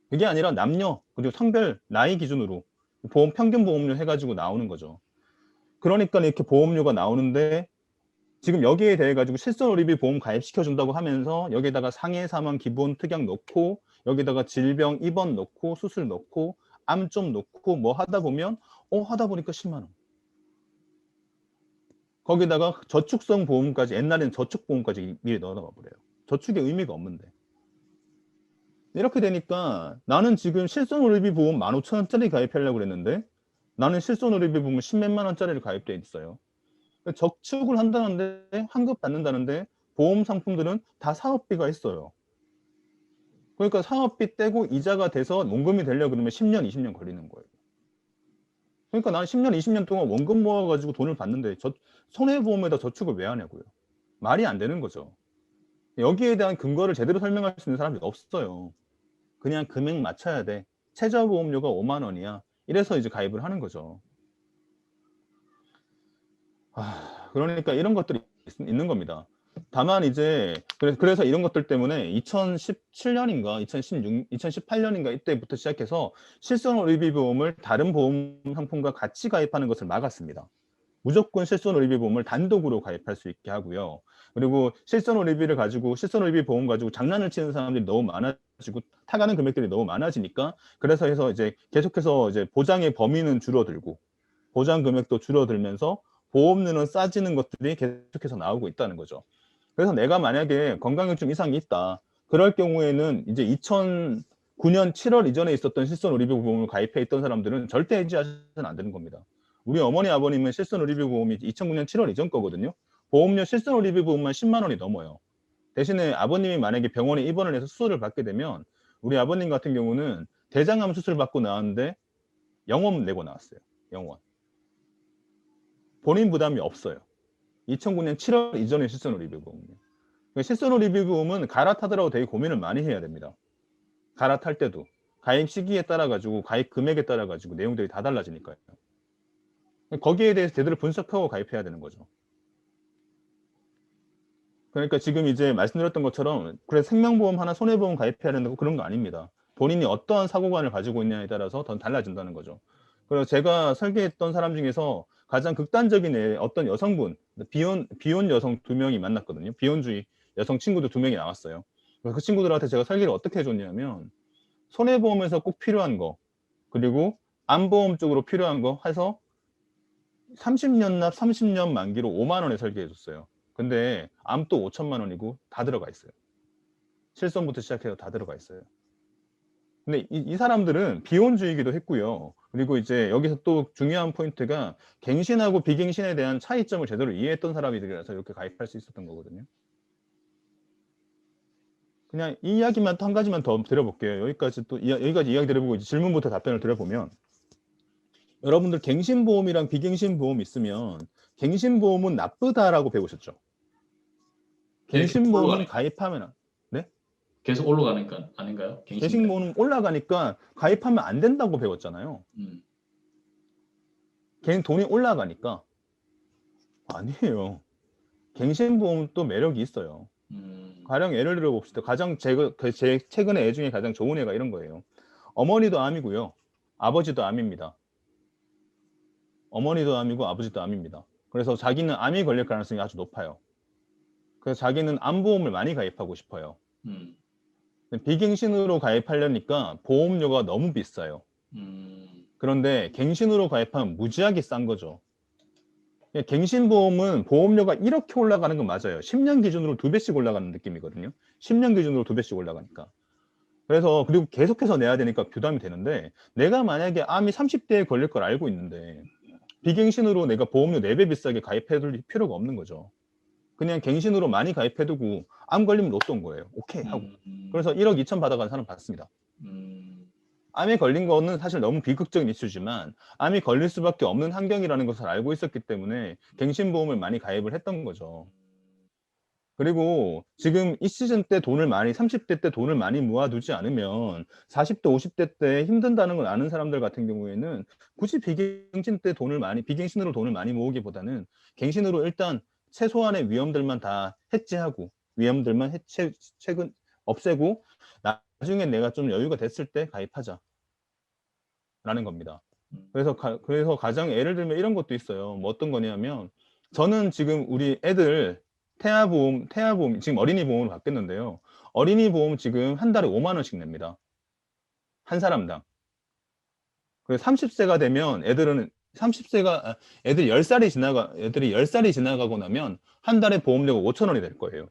S1: 그게 아니라 남녀, 그리고 성별, 나이 기준으로 보험 평균 보험료 해가지고 나오는 거죠. 그러니까 이렇게 보험료가 나오는데 지금 여기에 대해 가지고 실손의료비 보험 가입시켜준다고 하면서 여기다가 상해 사망 기본 특약 넣고 여기다가 질병 입원 넣고 수술 넣고 암 좀 넣고 뭐 하다 보면 하다 보니까 10만 원. 거기다가 저축성 보험까지 옛날에는 저축보험까지 미리 넣어놔 버려요. 저축의 의미가 없는데. 이렇게 되니까 나는 지금 실손의료비 보험 15,000원짜리 가입하려고 그랬는데 나는 실손의료비 보험 10몇만 원짜리를 가입돼 있어요. 저축을 한다는데 환급 받는다는데 보험 상품들은 다 사업비가 있어요. 그러니까 사업비 떼고 이자가 돼서 원금이 되려고 그러면 10년, 20년 걸리는 거예요. 그러니까 나는 10년, 20년 동안 원금 모아가지고 돈을 받는데 손해보험에다 저축을 왜 하냐고요. 말이 안 되는 거죠. 여기에 대한 근거를 제대로 설명할 수 있는 사람이 없어요. 그냥 금액 맞춰야 돼. 최저보험료가 5만 원이야. 이래서 이제 가입을 하는 거죠. 그러니까 이런 것들이 있는 겁니다. 다만 이제 그래서 이런 것들 때문에 2017년인가 2018년인가 이때부터 시작해서 실손의료비 보험을 다른 보험 상품과 같이 가입하는 것을 막았습니다. 무조건 실손의료비 보험을 단독으로 가입할 수 있게 하고요. 그리고 실손의료비 보험 가지고 장난을 치는 사람들이 너무 많아지고 타가는 금액들이 너무 많아지니까 그래서 해서 이제 계속해서 이제 보장의 범위는 줄어들고 보장 금액도 줄어들면서 보험료는 싸지는 것들이 계속해서 나오고 있다는 거죠. 그래서 내가 만약에 건강에 좀 이상이 있다. 그럴 경우에는 이제 2009년 7월 이전에 있었던 실손의료보험을 가입해 있던 사람들은 절대 해지하셔서는 안 되는 겁니다. 우리 어머니 아버님은 실손의료보험이 2009년 7월 이전 거거든요. 보험료 실손의료보험만 10만 원이 넘어요. 대신에 아버님이 만약에 병원에 입원을 해서 수술을 받게 되면 우리 아버님 같은 경우는 대장암 수술 받고 나왔는데 영원 내고 나왔어요. 영원. 본인 부담이 없어요. 2009년 7월 이전의 실손의료보험이요. 실손의료보험은 갈아타더라도 되게 고민을 많이 해야 됩니다. 갈아탈 때도 가입 시기에 따라 가지고 가입 금액에 따라 가지고 내용들이 다 달라지니까요. 거기에 대해서 제대로 분석하고 가입해야 되는 거죠. 그러니까 지금 이제 말씀드렸던 것처럼 그래 생명보험 하나 손해보험 가입해야 된다고 그런 거 아닙니다. 본인이 어떠한 사고관을 가지고 있냐에 따라서 더 달라진다는 거죠. 그래서 제가 설계했던 사람 중에서 가장 극단적인 어떤 여성분, 비혼 여성 2명이 만났거든요. 비혼주의 여성 친구들 2명이 나왔어요. 그래서 그 친구들한테 제가 설계를 어떻게 해줬냐면 손해보험에서 꼭 필요한 거, 그리고 암보험 쪽으로 필요한 거 해서 30년 납 30년 만기로 5만 원에 설계해줬어요. 근데 암도 5천만 원이고 다 들어가 있어요. 실손부터 시작해서 다 들어가 있어요. 근데 이 사람들은 비혼주의이기도 했고요. 그리고 이제 여기서 또 중요한 포인트가 갱신하고 비갱신에 대한 차이점을 제대로 이해했던 사람들이라서 이렇게 가입할 수 있었던 거거든요. 그냥 이 이야기만 또 한 가지만 더 드려볼게요. 여기까지 이야기 드려보고 이제 질문부터 답변을 드려보면 여러분들 갱신보험이랑 비갱신보험 있으면 갱신보험은 나쁘다라고 배우셨죠?
S2: 계속
S1: 갱신보험은
S2: 올라가니까.
S1: 가입하면 네?
S2: 계속 올라가니까 아닌가요? 갱신가.
S1: 갱신보험은 올라가니까 가입하면 안 된다고 배웠잖아요. 돈이 올라가니까 아니에요. 갱신보험은 또 매력이 있어요. 가령 예를 들어 봅시다. 제 최근에 애 중에 가장 좋은 애가 이런 거예요. 어머니도 암이고요. 아버지도 암입니다. 어머니도 암이고 아버지도 암입니다. 그래서 자기는 암이 걸릴 가능성이 아주 높아요. 그래서 자기는 암보험을 많이 가입하고 싶어요. 비갱신으로 가입하려니까 보험료가 너무 비싸요. 그런데 갱신으로 가입하면 무지하게 싼 거죠. 갱신보험은 보험료가 이렇게 올라가는 건 맞아요. 10년 기준으로 2배씩 올라가는 느낌이거든요. 10년 기준으로 2배씩 올라가니까. 그래서 그리고 계속해서 내야 되니까 부담이 되는데 내가 만약에 암이 30대에 걸릴 걸 알고 있는데 비갱신으로 내가 보험료 4배 비싸게 가입해둘 필요가 없는 거죠. 그냥 갱신으로 많이 가입해두고 암 걸리면 로또 온 거예요. 오케이 하고. 그래서 1억 2천 받아간 사람 봤습니다. 암에 걸린 거는 사실 너무 비극적인 이슈지만 암이 걸릴 수밖에 없는 환경이라는 것을 알고 있었기 때문에 갱신보험을 많이 가입을 했던 거죠. 그리고 지금 이 시즌 때 30대 때 돈을 많이 모아두지 않으면 40대, 50대 때 힘든다는 걸 아는 사람들 같은 경우에는 굳이 비갱신으로 돈을 많이 모으기보다는 갱신으로 일단 최소한의 위험들만 다 해지하고 위험들만 없애고 나중에 내가 좀 여유가 됐을 때 가입하자 라는 겁니다. 그래서 가장 예를 들면 이런 것도 있어요. 뭐 어떤 거냐면 저는 지금 우리 애들 태아보험 지금 어린이 보험으로 바뀌었는데요. 어린이 보험 지금 한 달에 5만 원씩 냅니다. 한 사람당. 그래서 30세가 되면 애들이 10살이 지나가고 나면 한 달에 보험료가 5천 원이 될 거예요.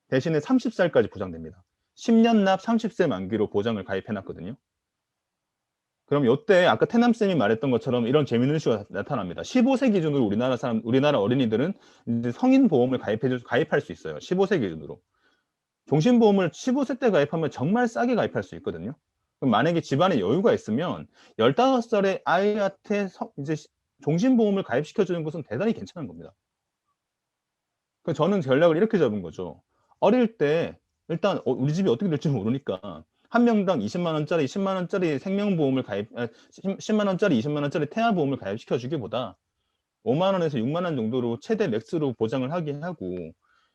S1: 대신에 30살까지 보장됩니다. 10년 납 30세 만기로 보장을 가입해 놨거든요. 그럼 요때 아까 태남쌤이 말했던 것처럼 이런 재미있는 이슈가 나타납니다. 15세 기준으로 우리나라 어린이들은 이제 성인 보험을 가입할 수 있어요. 15세 기준으로. 종신보험을 15세 때 가입하면 정말 싸게 가입할 수 있거든요. 그럼 만약에 집안에 여유가 있으면 15살의 아이한테 이제 종신보험을 가입시켜주는 것은 대단히 괜찮은 겁니다. 그래서 저는 전략을 이렇게 잡은 거죠. 어릴 때 일단 우리 집이 어떻게 될지 모르니까 한 명당 20만 원짜리, 10만 원짜리 생명보험을 10만 원짜리, 20만 원짜리 태아보험을 가입시켜 주기보다 5만 원에서 6만 원 정도로 최대 맥스로 보장을 하게 하고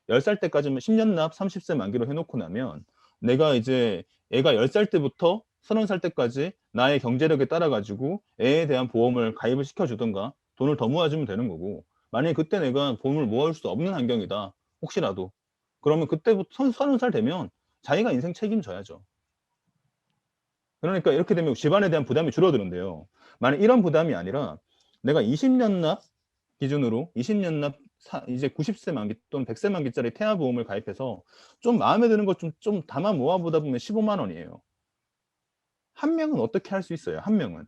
S1: 10살 때까지만 10년 납 30세 만기로 해놓고 나면 내가 이제 애가 10살 때부터 30살 때까지 나의 경제력에 따라 가지고 애에 대한 보험을 가입을 시켜주던가 돈을 더 모아주면 되는 거고 만약에 그때 내가 보험을 모아줄 수 없는 환경이다 혹시라도 그러면 그때부터 30살 되면 자기가 인생 책임져야죠. 그러니까 이렇게 되면 집안에 대한 부담이 줄어드는데요. 만약 이런 부담이 아니라 내가 20년 납 기준으로 20년 납 이제 90세 만기 또는 100세 만기짜리 태아 보험을 가입해서 좀 마음에 드는 것 좀 담아 모아보다 보면 15만 원이에요. 한 명은 어떻게 할 수 있어요? 한 명은.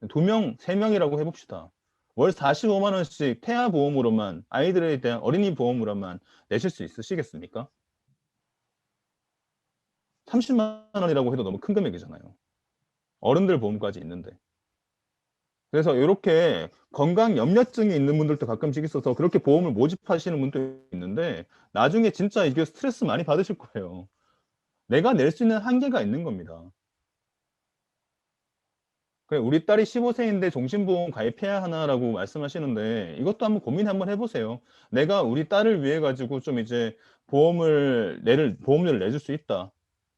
S1: 두 명, 세 명이라고 해봅시다. 월 45만 원씩 태아 보험으로만 아이들에 대한 어린이 보험으로만 내실 수 있으시겠습니까? 30만 원이라고 해도 너무 큰 금액이잖아요. 어른들 보험까지 있는데. 그래서 요렇게 건강 염려증이 있는 분들도 가끔씩 있어서 그렇게 보험을 모집하시는 분도 있는데 나중에 진짜 이게 스트레스 많이 받으실 거예요. 내가 낼 수 있는 한계가 있는 겁니다. 그래 우리 딸이 15세인데 종신보험 가입해야 하나라고 말씀하시는데 이것도 한번 고민 한번 해 보세요. 내가 우리 딸을 위해 가지고 좀 이제 보험료를 내줄 수 있다.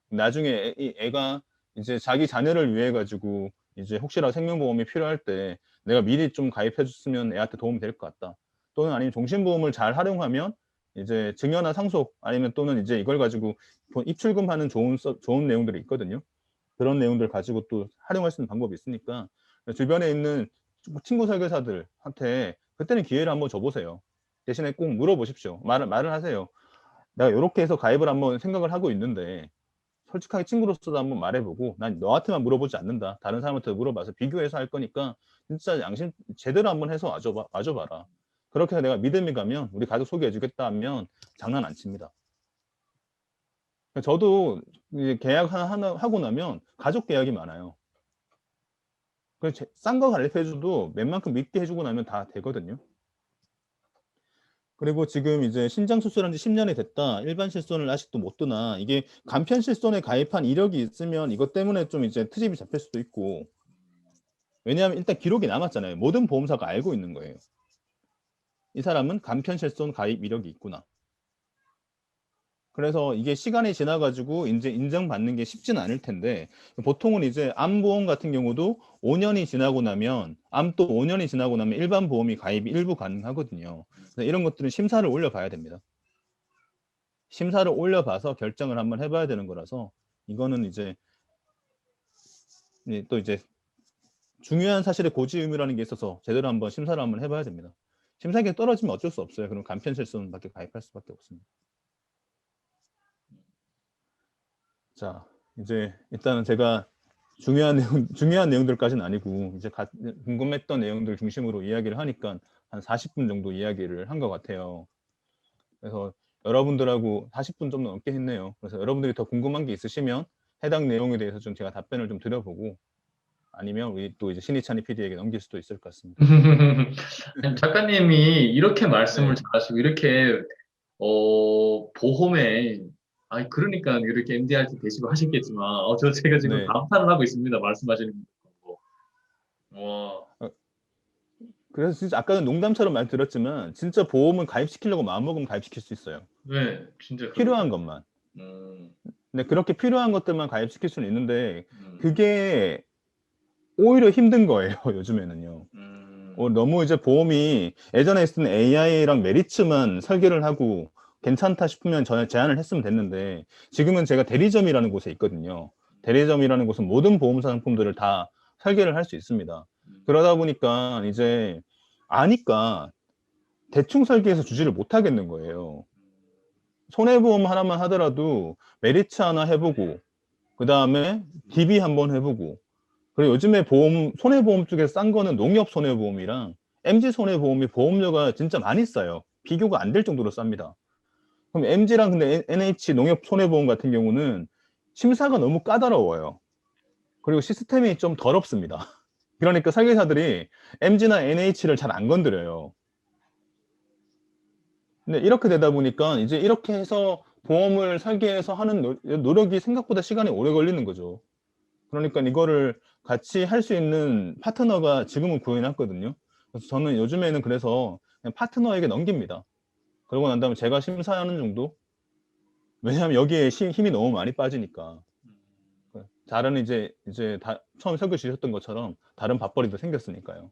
S1: 나중에 애가 이제 자기 자녀를 위해 가지고 이제 혹시라도 생명보험이 필요할 때 내가 미리 좀 가입해 줬으면 애한테 도움이 될 것 같다. 또는 아니면 종신보험을 잘 활용하면 이제 증여나 상속 아니면 또는 이제 이걸 가지고 입출금하는 좋은 내용들이 있거든요. 그런 내용들 가지고 또 활용할 수 있는 방법이 있으니까 주변에 있는 친구 설계사들한테 그때는 기회를 한번 줘 보세요. 대신에 꼭 물어보십시오. 말을 하세요. "내가 요렇게 해서 가입을 한번 생각을 하고 있는데 솔직하게 친구로서도 한번 말해 보고 난 너한테만 물어보지 않는다. 다른 사람한테 물어봐서 비교해서 할 거니까 진짜 양심 제대로 한번 해서 와줘 봐라. 그렇게 해서 내가 믿음이 가면 우리 가족 소개해 주겠다." 하면 장난 안 칩니다. 저도 이제 계약 하나 하고 나면 가족 계약이 많아요. 그래서 싼 거 가입해 줘도 웬만큼 믿게 해 주고 나면 다 되거든요. 그리고 지금 이제 "신장 수술한 지 10 년이 됐다. 일반 실손을 아직도 못 드나." 이게 간편 실손에 가입한 이력이 있으면 이것 때문에 좀 이제 트집이 잡힐 수도 있고 왜냐하면 일단 기록이 남았잖아요. 모든 보험사가 알고 있는 거예요. '이 사람은 간편 실손 가입 이력이 있구나.' 그래서 이게 시간이 지나 가지고 인제 인정받는 게 쉽지는 않을 텐데 보통은 이제 암보험 같은 경우도 5 년이 지나고 나면 암도 5 년이 지나고 나면 일반 보험이 가입이 일부 가능하거든요. 그래서 이런 것들은 심사를 올려 봐야 됩니다. 심사를 올려 봐서 결정을 한번 해 봐야 되는 거라서 이거는 이제 또 이제 중요한 사실의 고지 의무라는 게 있어서 제대로 한번 심사를 한번 해 봐야 됩니다. 심사기에 떨어지면 어쩔 수 없어요. 그럼 간편 실손밖에 가입할 수밖에 없습니다. 자, 이제 일단은 제가 중요한 내용들까지는 아니고 이제 궁금했던 내용들 중심으로 이야기를 하니까 한 40분 정도 이야기를 한 것 같아요. 그래서 여러분들하고 40분 좀 넘게 했네요. 그래서 여러분들이 더 궁금한 게 있으시면 해당 내용에 대해서 좀 제가 답변을 좀 드려보고 아니면 우리 또 이제 신희찬이 PD에게 넘길 수도 있을 것 같습니다.
S2: 아니, 작가님이 이렇게 말씀을
S1: 네.
S2: 잘하시고 이렇게 보험에 아니 그러니까 이렇게 MDRT 되시고 하셨겠지만 제가 지금
S1: 네.
S2: 감탄을 하고 있습니다. 말씀하시는 거. 와,
S1: 어, 그래서 진짜 아까는 농담처럼 말드렸지만 진짜 보험은 가입시키려고 마음먹으면 가입시킬 수 있어요.
S2: 네, 진짜 그렇.
S1: 필요한 것만.
S2: 음,
S1: 근데 그렇게 필요한 것들만 가입시킬 수는 있는데
S2: 음,
S1: 그게 오히려 힘든 거예요, 요즘에는요.
S2: 음,
S1: 너무 이제 보험이 예전에 쓰던 AI랑 메리츠만 설계를 하고 괜찮다 싶으면 제안을 했으면 됐는데 지금은 제가 대리점이라는 곳에 있거든요. 대리점이라는 곳은 모든 보험 상품들을 다 설계를 할 수 있습니다. 그러다 보니까 이제 아니까 대충 설계해서 주지를 못하겠는 거예요. 손해보험 하나만 하더라도 메리츠 하나 해보고 그다음에 DB 한번 해보고 그리고 요즘에 손해보험 쪽에 싼 거는 농협 손해보험이랑 MG 손해보험이 보험료가 진짜 많이 싸요. 비교가 안 될 정도로 쌉니다. 그럼 MG랑 근데 NH 농협 손해보험 같은 경우는 심사가 너무 까다로워요. 그리고 시스템이 좀 더럽습니다. 그러니까 설계사들이 MG나 NH를 잘 안 건드려요. 근데 이렇게 되다 보니까 이제 이렇게 해서 보험을 설계해서 하는 노력이 생각보다 시간이 오래 걸리는 거죠. 그러니까 이거를 같이 할 수 있는 파트너가 지금은 구해 놨거든요. 그래서 저는 요즘에는 그래서 그냥 파트너에게 넘깁니다. 그러고 난 다음에 제가 심사하는 정도? 왜냐하면 여기에 힘이 너무 많이 빠지니까. 다른 이제 처음 설교 주셨던 것처럼 다른 밥벌이도 생겼으니까요.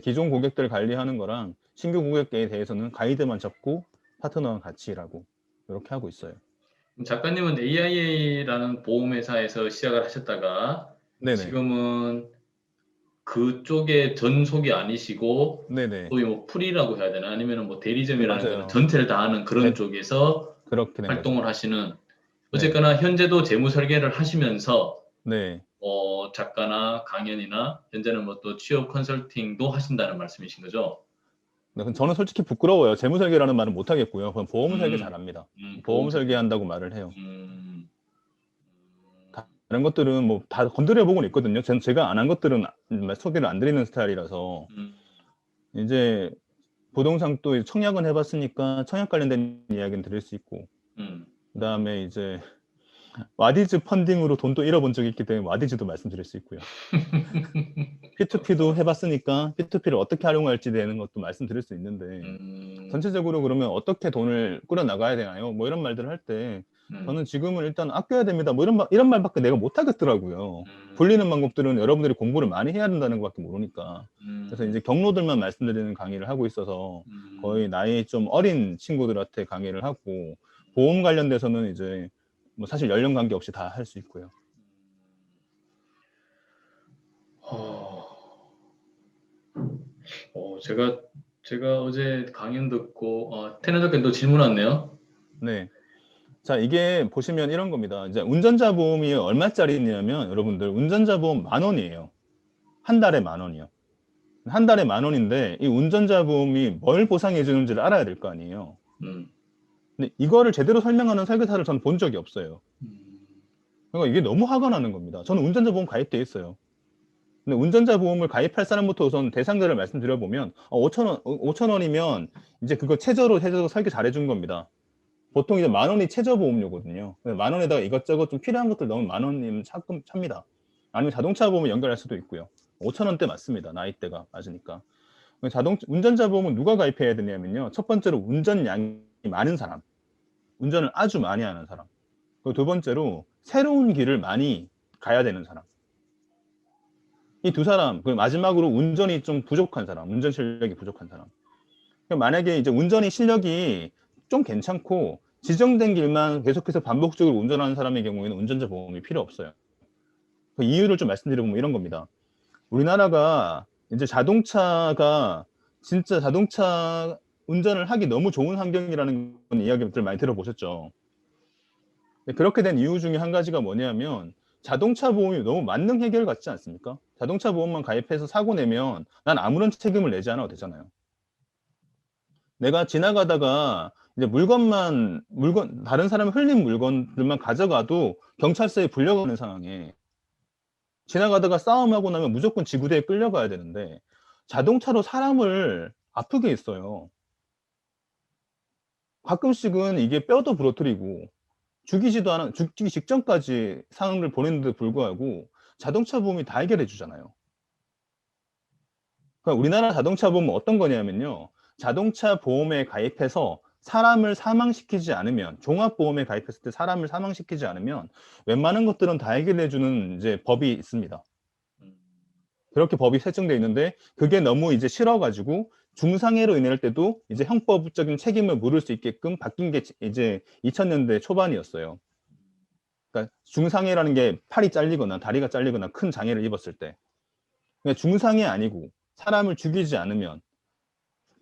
S1: 기존 고객들 관리하는 거랑 신규 고객에 대해서는 가이드만 잡고 파트너랑 같이 일하고 요렇게 하고 있어요.
S2: 작가님은 AIA라는 보험회사에서 시작을 하셨다가
S1: 네네.
S2: 지금은 그쪽에 전속이 아니시고
S1: 네네.
S2: 소위 뭐 풀이라고 해야 되나 아니면은 뭐 대리점이라는 거는
S1: 맞아요.
S2: 전체를 다 하는 그런
S1: 네,
S2: 쪽에서
S1: 그렇게 된 거죠.
S2: 활동을 하시는
S1: 네,
S2: 어쨌거나 현재도 재무 설계를 하시면서
S1: 네.
S2: 작가나 강연이나 현재는 뭐 또 취업 컨설팅도 하신다는 말씀이신 거죠?
S1: 네, 그럼 저는 솔직히 부끄러워요. 재무 설계라는 말은 못 하겠고요. 그럼 보험 설계
S2: 음,
S1: 잘합니다.
S2: 보험
S1: 보험
S2: 설계.
S1: 설계한다고 말을 해요.
S2: 음,
S1: 다른 것들은 뭐 다 건드려 보고는 있거든요. 제가 안 한 것들은 소개를 안 드리는 스타일이라서
S2: 음,
S1: 이제 부동산 또 청약은 해봤으니까 청약 관련된 이야기는 드릴 수 있고
S2: 음,
S1: 그다음에 이제 와디즈 펀딩으로 돈도 잃어본 적이 있기 때문에 와디즈도 말씀드릴 수 있고요. P2P도 해봤으니까 P2P를 어떻게 활용할지 되는 것도 말씀드릴 수 있는데
S2: 음,
S1: 전체적으로 그러면 어떻게 돈을 꾸려 나가야 되나요? 뭐 이런 말들을 할 때
S2: 음,
S1: 저는 지금은 일단 아껴야 됩니다. 뭐 이런 말밖에 내가 못 하겠더라고요.
S2: 음,
S1: 불리는 방법들은 여러분들이 공부를 많이 해야 된다는 것밖에 모르니까. 그래서 이제
S2: 음,
S1: 경로들만 말씀드리는 강의를 하고 있어서
S2: 음.
S1: 거의 나이 좀 어린 친구들한테 강의를 하고 보험 관련돼서는 이제 뭐 사실 연령 관계없이 다 할 수 있고요.
S2: 어, 제가 어제 강연 듣고, 테너 작가님 또 질문 왔네요.
S1: 네. 자, 이게 보시면 이런 겁니다. 이제 운전자 보험이 얼마짜리냐면 여러분들 운전자 보험 10,000원이에요. 한 달에 10,000원이요. 한 달에 10,000원인데 이 운전자 보험이 뭘 보상해 주는지를 알아야 될 거 아니에요.
S2: 음,
S1: 근데 이거를 제대로 설명하는 설계사를 저는 본 적이 없어요.
S2: 음,
S1: 그러니까 이게 너무 화가 나는 겁니다. 저는 운전자 보험 가입돼 있어요. 근데 운전자 보험을 가입할 사람부터 우선 대상자를 말씀드려 보면 5,000원, 5,000원이면 이제 그거 최저로 해서 설계 잘해 준 겁니다. 보통 이제 10,000원이 최저 보험료거든요. 10,000원에다가 이것저것 좀 필요한 것들 넣으면 10,000원이면 찹니다. 아니면 자동차 보험을 연결할 수도 있고요. 5,000원대 맞습니다. 나이대가 맞으니까. 운전자 보험은 누가 가입해야 되냐면요. 첫 번째로 운전량이 많은 사람, 운전을 아주 많이 하는 사람. 그리고 두 번째로 새로운 길을 많이 가야 되는 사람. 이 두 사람, 그리고 마지막으로 운전이 좀 부족한 사람, 운전 실력이 부족한 사람. 그럼 만약에 이제 운전이 실력이 좀 괜찮고 지정된 길만 계속해서 반복적으로 운전하는 사람의 경우에는 운전자 보험이 필요 없어요. 그 이유를 좀 말씀드려보면 이런 겁니다. 우리나라가 이제 자동차가 진짜 자동차 운전을 하기 너무 좋은 환경이라는 이야기들 많이 들어보셨죠. 그렇게 된 이유 중에 한 가지가 뭐냐면 자동차 보험이 너무 만능 해결 같지 않습니까? 자동차 보험만 가입해서 사고 내면 난 아무런 책임을 내지 않아도 되잖아요. 내가 지나가다가 이제 다른 사람이 흘린 물건들만 가져가도 경찰서에 불려가는 상황에 지나가다가 싸움하고 나면 무조건 지구대에 끌려가야 되는데 자동차로 사람을 아프게 했어요. 가끔씩은 이게 뼈도 부러뜨리고 죽기 직전까지 상황을 보냈는데도 불구하고 자동차 보험이 다 해결해 주잖아요. 그러니까 우리나라 자동차 보험은 어떤 거냐면요. 자동차 보험에 가입해서 사람을 사망시키지 않으면 종합보험에 가입했을 때 사람을 사망시키지 않으면 웬만한 것들은 다 해결해 주는 이제 법이 있습니다.
S2: 음,
S1: 그렇게 법이 설정돼 있는데 그게 너무 이제 싫어가지고 중상해로 인할 때도 이제 형법적인 책임을 물을 수 있게끔 바뀐 게 이제 2000년대 초반이었어요. 그러니까 중상해라는 게 팔이 잘리거나 다리가 잘리거나 큰 장애를 입었을 때 그러니까 중상해 아니고 사람을 죽이지 않으면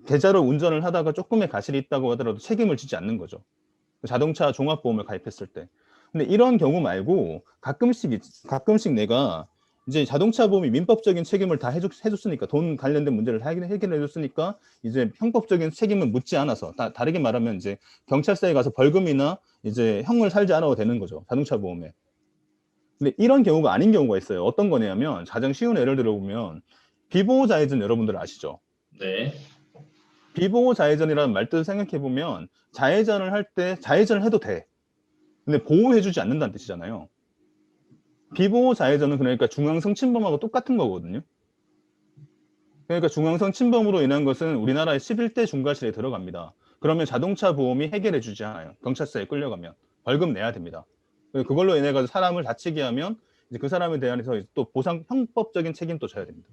S1: 대자로 운전을 하다가 조금의 가실이 있다고 하더라도 책임을 지지 않는 거죠. 자동차 종합보험을 가입했을 때. 근데 이런 경우 말고 가끔씩 내가 이제 자동차 보험이 민법적인 책임을 다 해줬으니까 돈 관련된 문제를 해결해줬으니까 이제 형법적인 책임을 묻지 않아서 다르게 말하면 이제 경찰서에 가서 벌금이나 이제 형을 살지 않아도 되는 거죠. 자동차 보험에. 근데 이런 경우가 아닌 경우가 있어요. 어떤 거냐면 가장 쉬운 예를 들어보면 비보호자회전 여러분들 아시죠?
S2: 네.
S1: 비보호자회전이라는 말뜻을 생각해보면 자회전을 할 때 자회전을 해도 돼. 근데 보호해주지 않는다는 뜻이잖아요. 비보호자회전은 그러니까 중앙성 침범하고 똑같은 거거든요. 그러니까 중앙성 침범으로 인한 것은 우리나라의 11대 중과실에 들어갑니다. 그러면 자동차 보험이 해결해주지 않아요. 경찰서에 끌려가면 벌금 내야 됩니다. 그걸로 인해 가지고 사람을 다치게 하면 이제 그 사람에 대해서 또 보상 형법적인 책임도 져야 됩니다.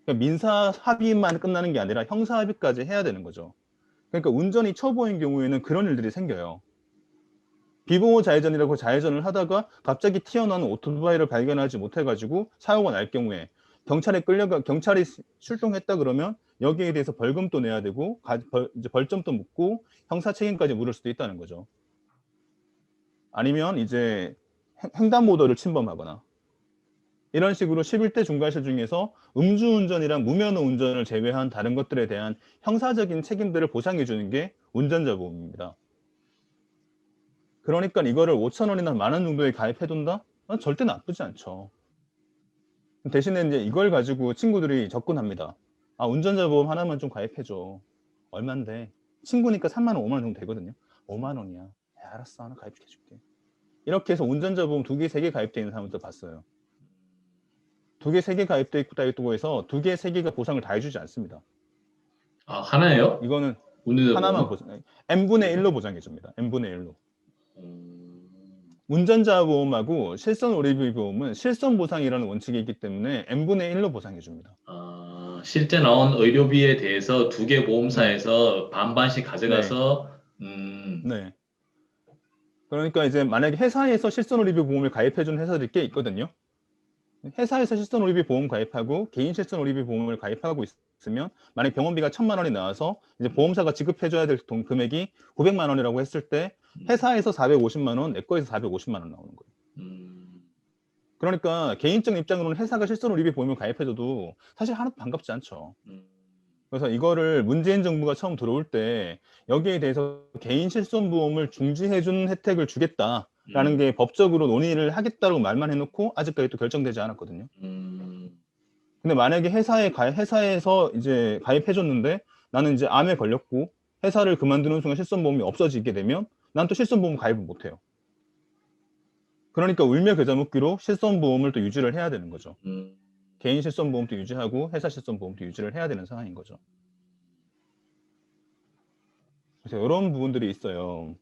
S1: 그러니까 민사 합의만 끝나는 게 아니라 형사 합의까지 해야 되는 거죠. 그러니까 운전이 초보인 경우에는 그런 일들이 생겨요. 비보호 좌회전이라고 좌회전을 하다가 갑자기 튀어나오는 오토바이를 발견하지 못해가지고 사고가 날 경우에 경찰이 출동했다 그러면 여기에 대해서 벌금도 내야 되고 이제 벌점도 묻고 형사 책임까지 물을 수도 있다는 거죠. 아니면 이제 횡단보도를 침범하거나 이런 식으로 11대 중과실 중에서 음주운전이랑 무면허 운전을 제외한 다른 것들에 대한 형사적인 책임들을 보상해 주는 게 운전자 보험입니다. 그러니까 이거를 5,000원이나 10,000원 정도에 가입해 둔다? 절대 나쁘지 않죠. 대신에 이제 이걸 가지고 친구들이 접근합니다. 아, 운전자 보험 하나만 좀 가입해 줘. 얼만데? 친구니까 3만 원, 5만 원 정도 되거든요. 5만 원이야. 야, 알았어. 하나 가입해 줄게. 이렇게 해서 운전자 보험 2개, 3개 가입돼 있는 사람도 봤어요. 2개, 3개 가입돼 있고 해서 2개, 3개가 보상을 다 해주지 않습니다.
S2: 아, 하나예요?
S1: 이거는
S2: 운전자
S1: 하나만
S2: 보험은?
S1: n분의 1로 보장해 줍니다. n분의 1로.
S2: 음,
S1: 운전자 보험하고 실손 오리비 보험은 실손 보상이라는 원칙이 있기 때문에 n분의 1로 보상해 줍니다.
S2: 실제 나온 의료비에 대해서 두 개
S1: 네.
S2: 보험사에서 반반씩
S1: 네.
S2: 가져가서,
S1: 네. 그러니까 이제 만약에 회사에서 실손 오리비 보험을 가입해 준 회사들이 꽤 있거든요. 회사에서 실손 오리비 보험 가입하고 개인 실손 오리비 보험을 가입하고 있으면 만약 병원비가 1,000만 원이 나와서 이제 보험사가 지급해 줘야 될 금액이 900만 원이라고 했을 때 회사에서 450만 원, 내 거에서 450만 원 나오는 거예요. 그러니까 개인적 입장으로는 회사가 실손 오리비 보험을 가입해 줘도 사실 하나도 반갑지 않죠. 그래서 이거를 문재인 정부가 처음 들어올 때 여기에 대해서 개인 실손보험을 중지해 준 혜택을 주겠다라는 게 법적으로 논의를 하겠다고 말만 해놓고 아직까지 또 결정되지 않았거든요. 근데 만약에 회사에서 이제 가입해 줬는데 나는 이제 암에 걸렸고 회사를 그만두는 순간 실손보험이 없어지게 되면 난 또 실손보험 가입을 못 해요. 그러니까 울며 겨자 먹기로 실손보험을 또 유지를 해야 되는 거죠. 개인 실손보험도 유지하고 회사 실손보험도 유지를 해야 되는 상황인 거죠. 그래서 이런 부분들이 있어요.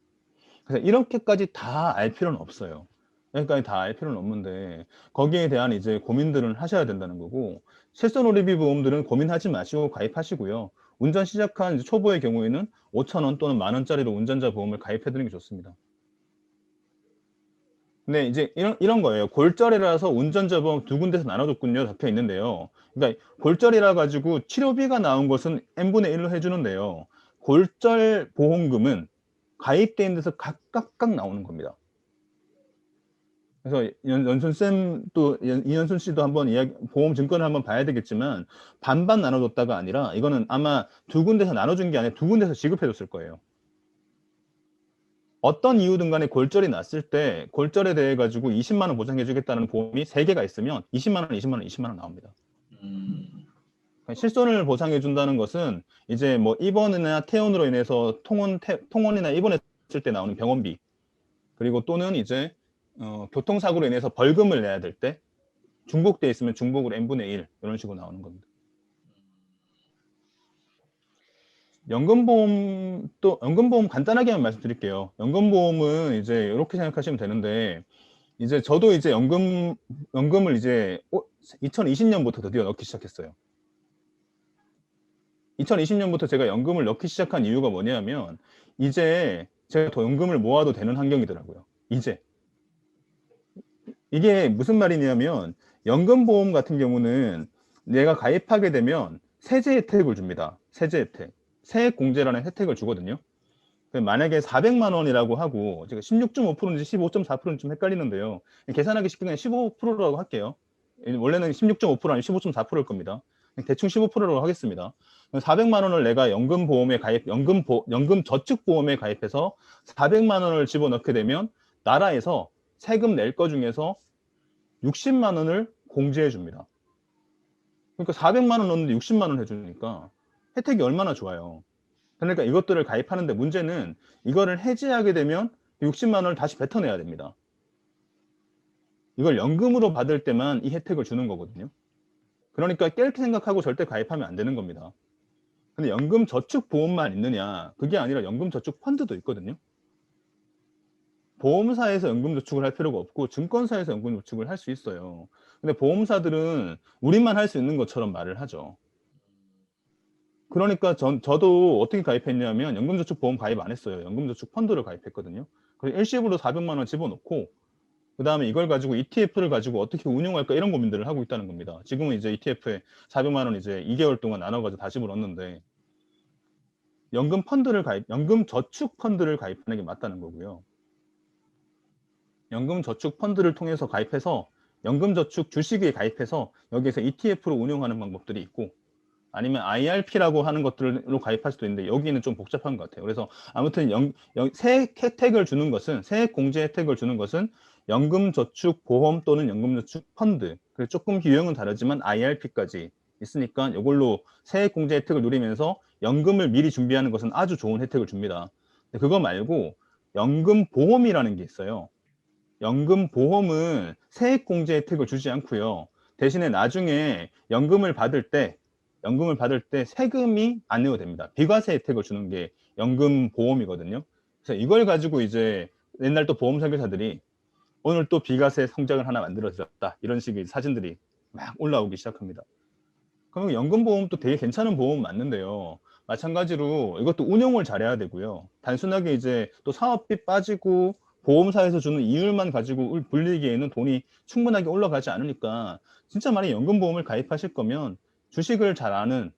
S1: 그래서 이렇게까지 다 알 필요는 없어요. 여기까지 다 알 필요는 없는데 거기에 대한 이제 고민들은 하셔야 된다는 거고 실손 오리비 보험들은 고민하지 마시고 가입하시고요. 운전 시작한 이제 초보의 경우에는 5,000원 또는 10,000원짜리로 운전자 보험을 가입해 드리는 게 좋습니다. 근데 이제 이런 거예요. 골절이라서 운전자 보험 두 군데서 나눠줬군요. 적혀 있는데요. 그러니까 골절이라 가지고 치료비가 나온 것은 n분의 1로 해주는데요. 골절 보험금은 가입돼 있는 데서 각각 나오는 겁니다. 그래서 연순 또 이연순 씨도 한번 보험 증권을 한번 봐야 되겠지만 반반 나눠줬다가 아니라 이거는 아마 두 군데서 나눠준 게 아니라 두 군데서 지급해줬을 거예요. 어떤 이유든 간에 골절이 났을 때 골절에 대해 가지고 20만 원 보장해 주겠다는 보험이 3개가 있으면 20만 원, 20만 원, 20만 원 나옵니다. 실손을 보상해 준다는 것은 이제 뭐 입원이나 퇴원으로 인해서 통원이나 입원했을 때 나오는 병원비 그리고 또는 이제 교통사고로 인해서 벌금을 내야 될 때 중복돼 있으면 중복으로 n분의 1 이런 식으로 나오는 겁니다. 연금보험 간단하게만 말씀드릴게요. 연금보험은 이제 이렇게 생각하시면 되는데 이제 저도 이제 연금을 이제 2020년부터 드디어 넣기 시작했어요. 2020년부터 제가 연금을 넣기 시작한 이유가 뭐냐면 이제 제가 더 연금을 모아도 되는 환경이더라고요. 이제 이게 무슨 말이냐면 연금보험 같은 경우는 내가 가입하게 되면 세제 혜택을 줍니다. 세제 혜택. 세액공제라는 혜택을 주거든요. 만약에 400만 원이라고 하고 제가 16.5%인지 15.4%인지 좀 헷갈리는데요. 계산하기 쉽게 그냥 15%라고 할게요. 원래는 16.5% 아니면 15.4%일 겁니다. 대충 15%라고 하겠습니다. 400만 원을 내가 연금보험에 연금저축보험에 가입해서 400만 원을 집어넣게 되면 나라에서 세금 낼 거 중에서 60만 원을 공제해 줍니다. 그러니까 400만 원 넣는데 60만 원 해주니까 혜택이 얼마나 좋아요. 그러니까 이것들을 가입하는데 문제는 이거를 해지하게 되면 60만 원을 다시 뱉어내야 됩니다. 이걸 연금으로 받을 때만 이 혜택을 주는 거거든요. 그러니까 깨끗이 생각하고 절대 가입하면 안 되는 겁니다. 근데 연금저축보험만 있느냐? 그게 아니라 연금저축펀드도 있거든요. 보험사에서 연금저축을 할 필요가 없고 증권사에서 연금저축을 할 수 있어요. 근데 보험사들은 우리만 할 수 있는 것처럼 말을 하죠. 그러니까 저도 어떻게 가입했냐면 연금저축보험 가입 안 했어요. 연금저축펀드를 가입했거든요. 그래서 일시불로 400만 원 집어넣고 그다음에 이걸 가지고 ETF를 가지고 어떻게 운용할까 이런 고민들을 하고 있다는 겁니다. 지금은 이제 ETF에 400만 원 이제 2개월 동안 나눠가지고 다시 불었는데 연금 저축 펀드를 가입하는 게 맞다는 거고요. 연금 저축 펀드를 통해서 가입해서 연금 저축 주식에 가입해서 여기에서 ETF로 운용하는 방법들이 있고 아니면 IRP라고 하는 것들로 가입할 수도 있는데 여기는 좀 복잡한 것 같아요. 그래서 아무튼 세액 혜택을 주는 것은 세액 공제 혜택을 주는 것은 연금저축보험 또는 연금저축펀드 그리고 조금 유형은 다르지만 IRP까지 있으니까 이걸로 세액 공제 혜택을 누리면서 연금을 미리 준비하는 것은 아주 좋은 혜택을 줍니다. 근데 그거 말고 연금보험이라는 게 있어요. 연금보험은 세액 공제 혜택을 주지 않고요. 대신에 나중에 연금을 받을 때 세금이 안 내도 됩니다. 비과세 혜택을 주는 게 연금보험이거든요. 그래서 이걸 가지고 이제 옛날 또 보험 설계사들이 오늘 또 비과세 성장을 하나 만들어졌다. 이런 식의 사진들이 막 올라오기 시작합니다. 그러면 연금보험도 되게 괜찮은 보험 맞는데요. 마찬가지로 이것도 운용을 잘해야 되고요. 단순하게 이제 또 사업비 빠지고 보험사에서 주는 이율만 가지고 불리기에는 돈이 충분하게 올라가지 않으니까 진짜 만약 연금보험을 가입하실 거면 주식을 잘 아는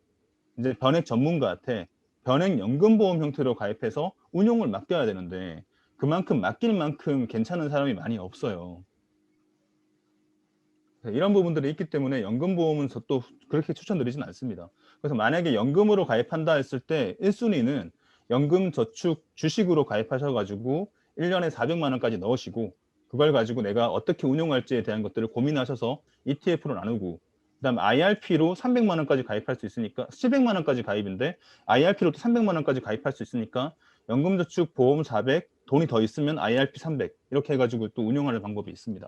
S1: 이제 변액 전문가한테 변액 연금보험 형태로 가입해서 운용을 맡겨야 되는데 그만큼 맡길 만큼 괜찮은 사람이 많이 없어요. 이런 부분들이 있기 때문에 연금보험은 또 그렇게 추천드리진 않습니다. 그래서 만약에 연금으로 가입한다 했을 때 1순위는 연금저축 주식으로 가입하셔가지고 1년에 400만 원까지 넣으시고 그걸 가지고 내가 어떻게 운용할지에 대한 것들을 고민하셔서 ETF로 나누고 그다음 IRP로 300만 원까지 가입할 수 있으니까 700만 원까지 가입인데 IRP로 또 300만 원까지 가입할 수 있으니까 연금저축 보험 400 돈이 더 있으면 IRP 300 이렇게 해가지고 또 운용하는 방법이 있습니다.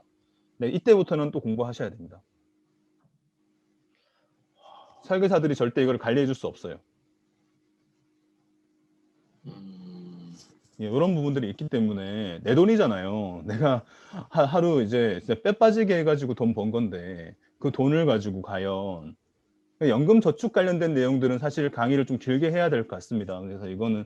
S1: 네, 이때부터는 또 공부하셔야 됩니다. 설계사들이 절대 이걸 관리해 줄 수 없어요. 예, 이런 부분들이 있기 때문에 내 돈이잖아요. 내가 하루 이제 진짜 빼 빠지게 해가지고 돈 번 건데 그 돈을 가지고 과연 연금 저축 관련된 내용들은 사실 강의를 좀 길게 해야 될 것 같습니다. 그래서 이거는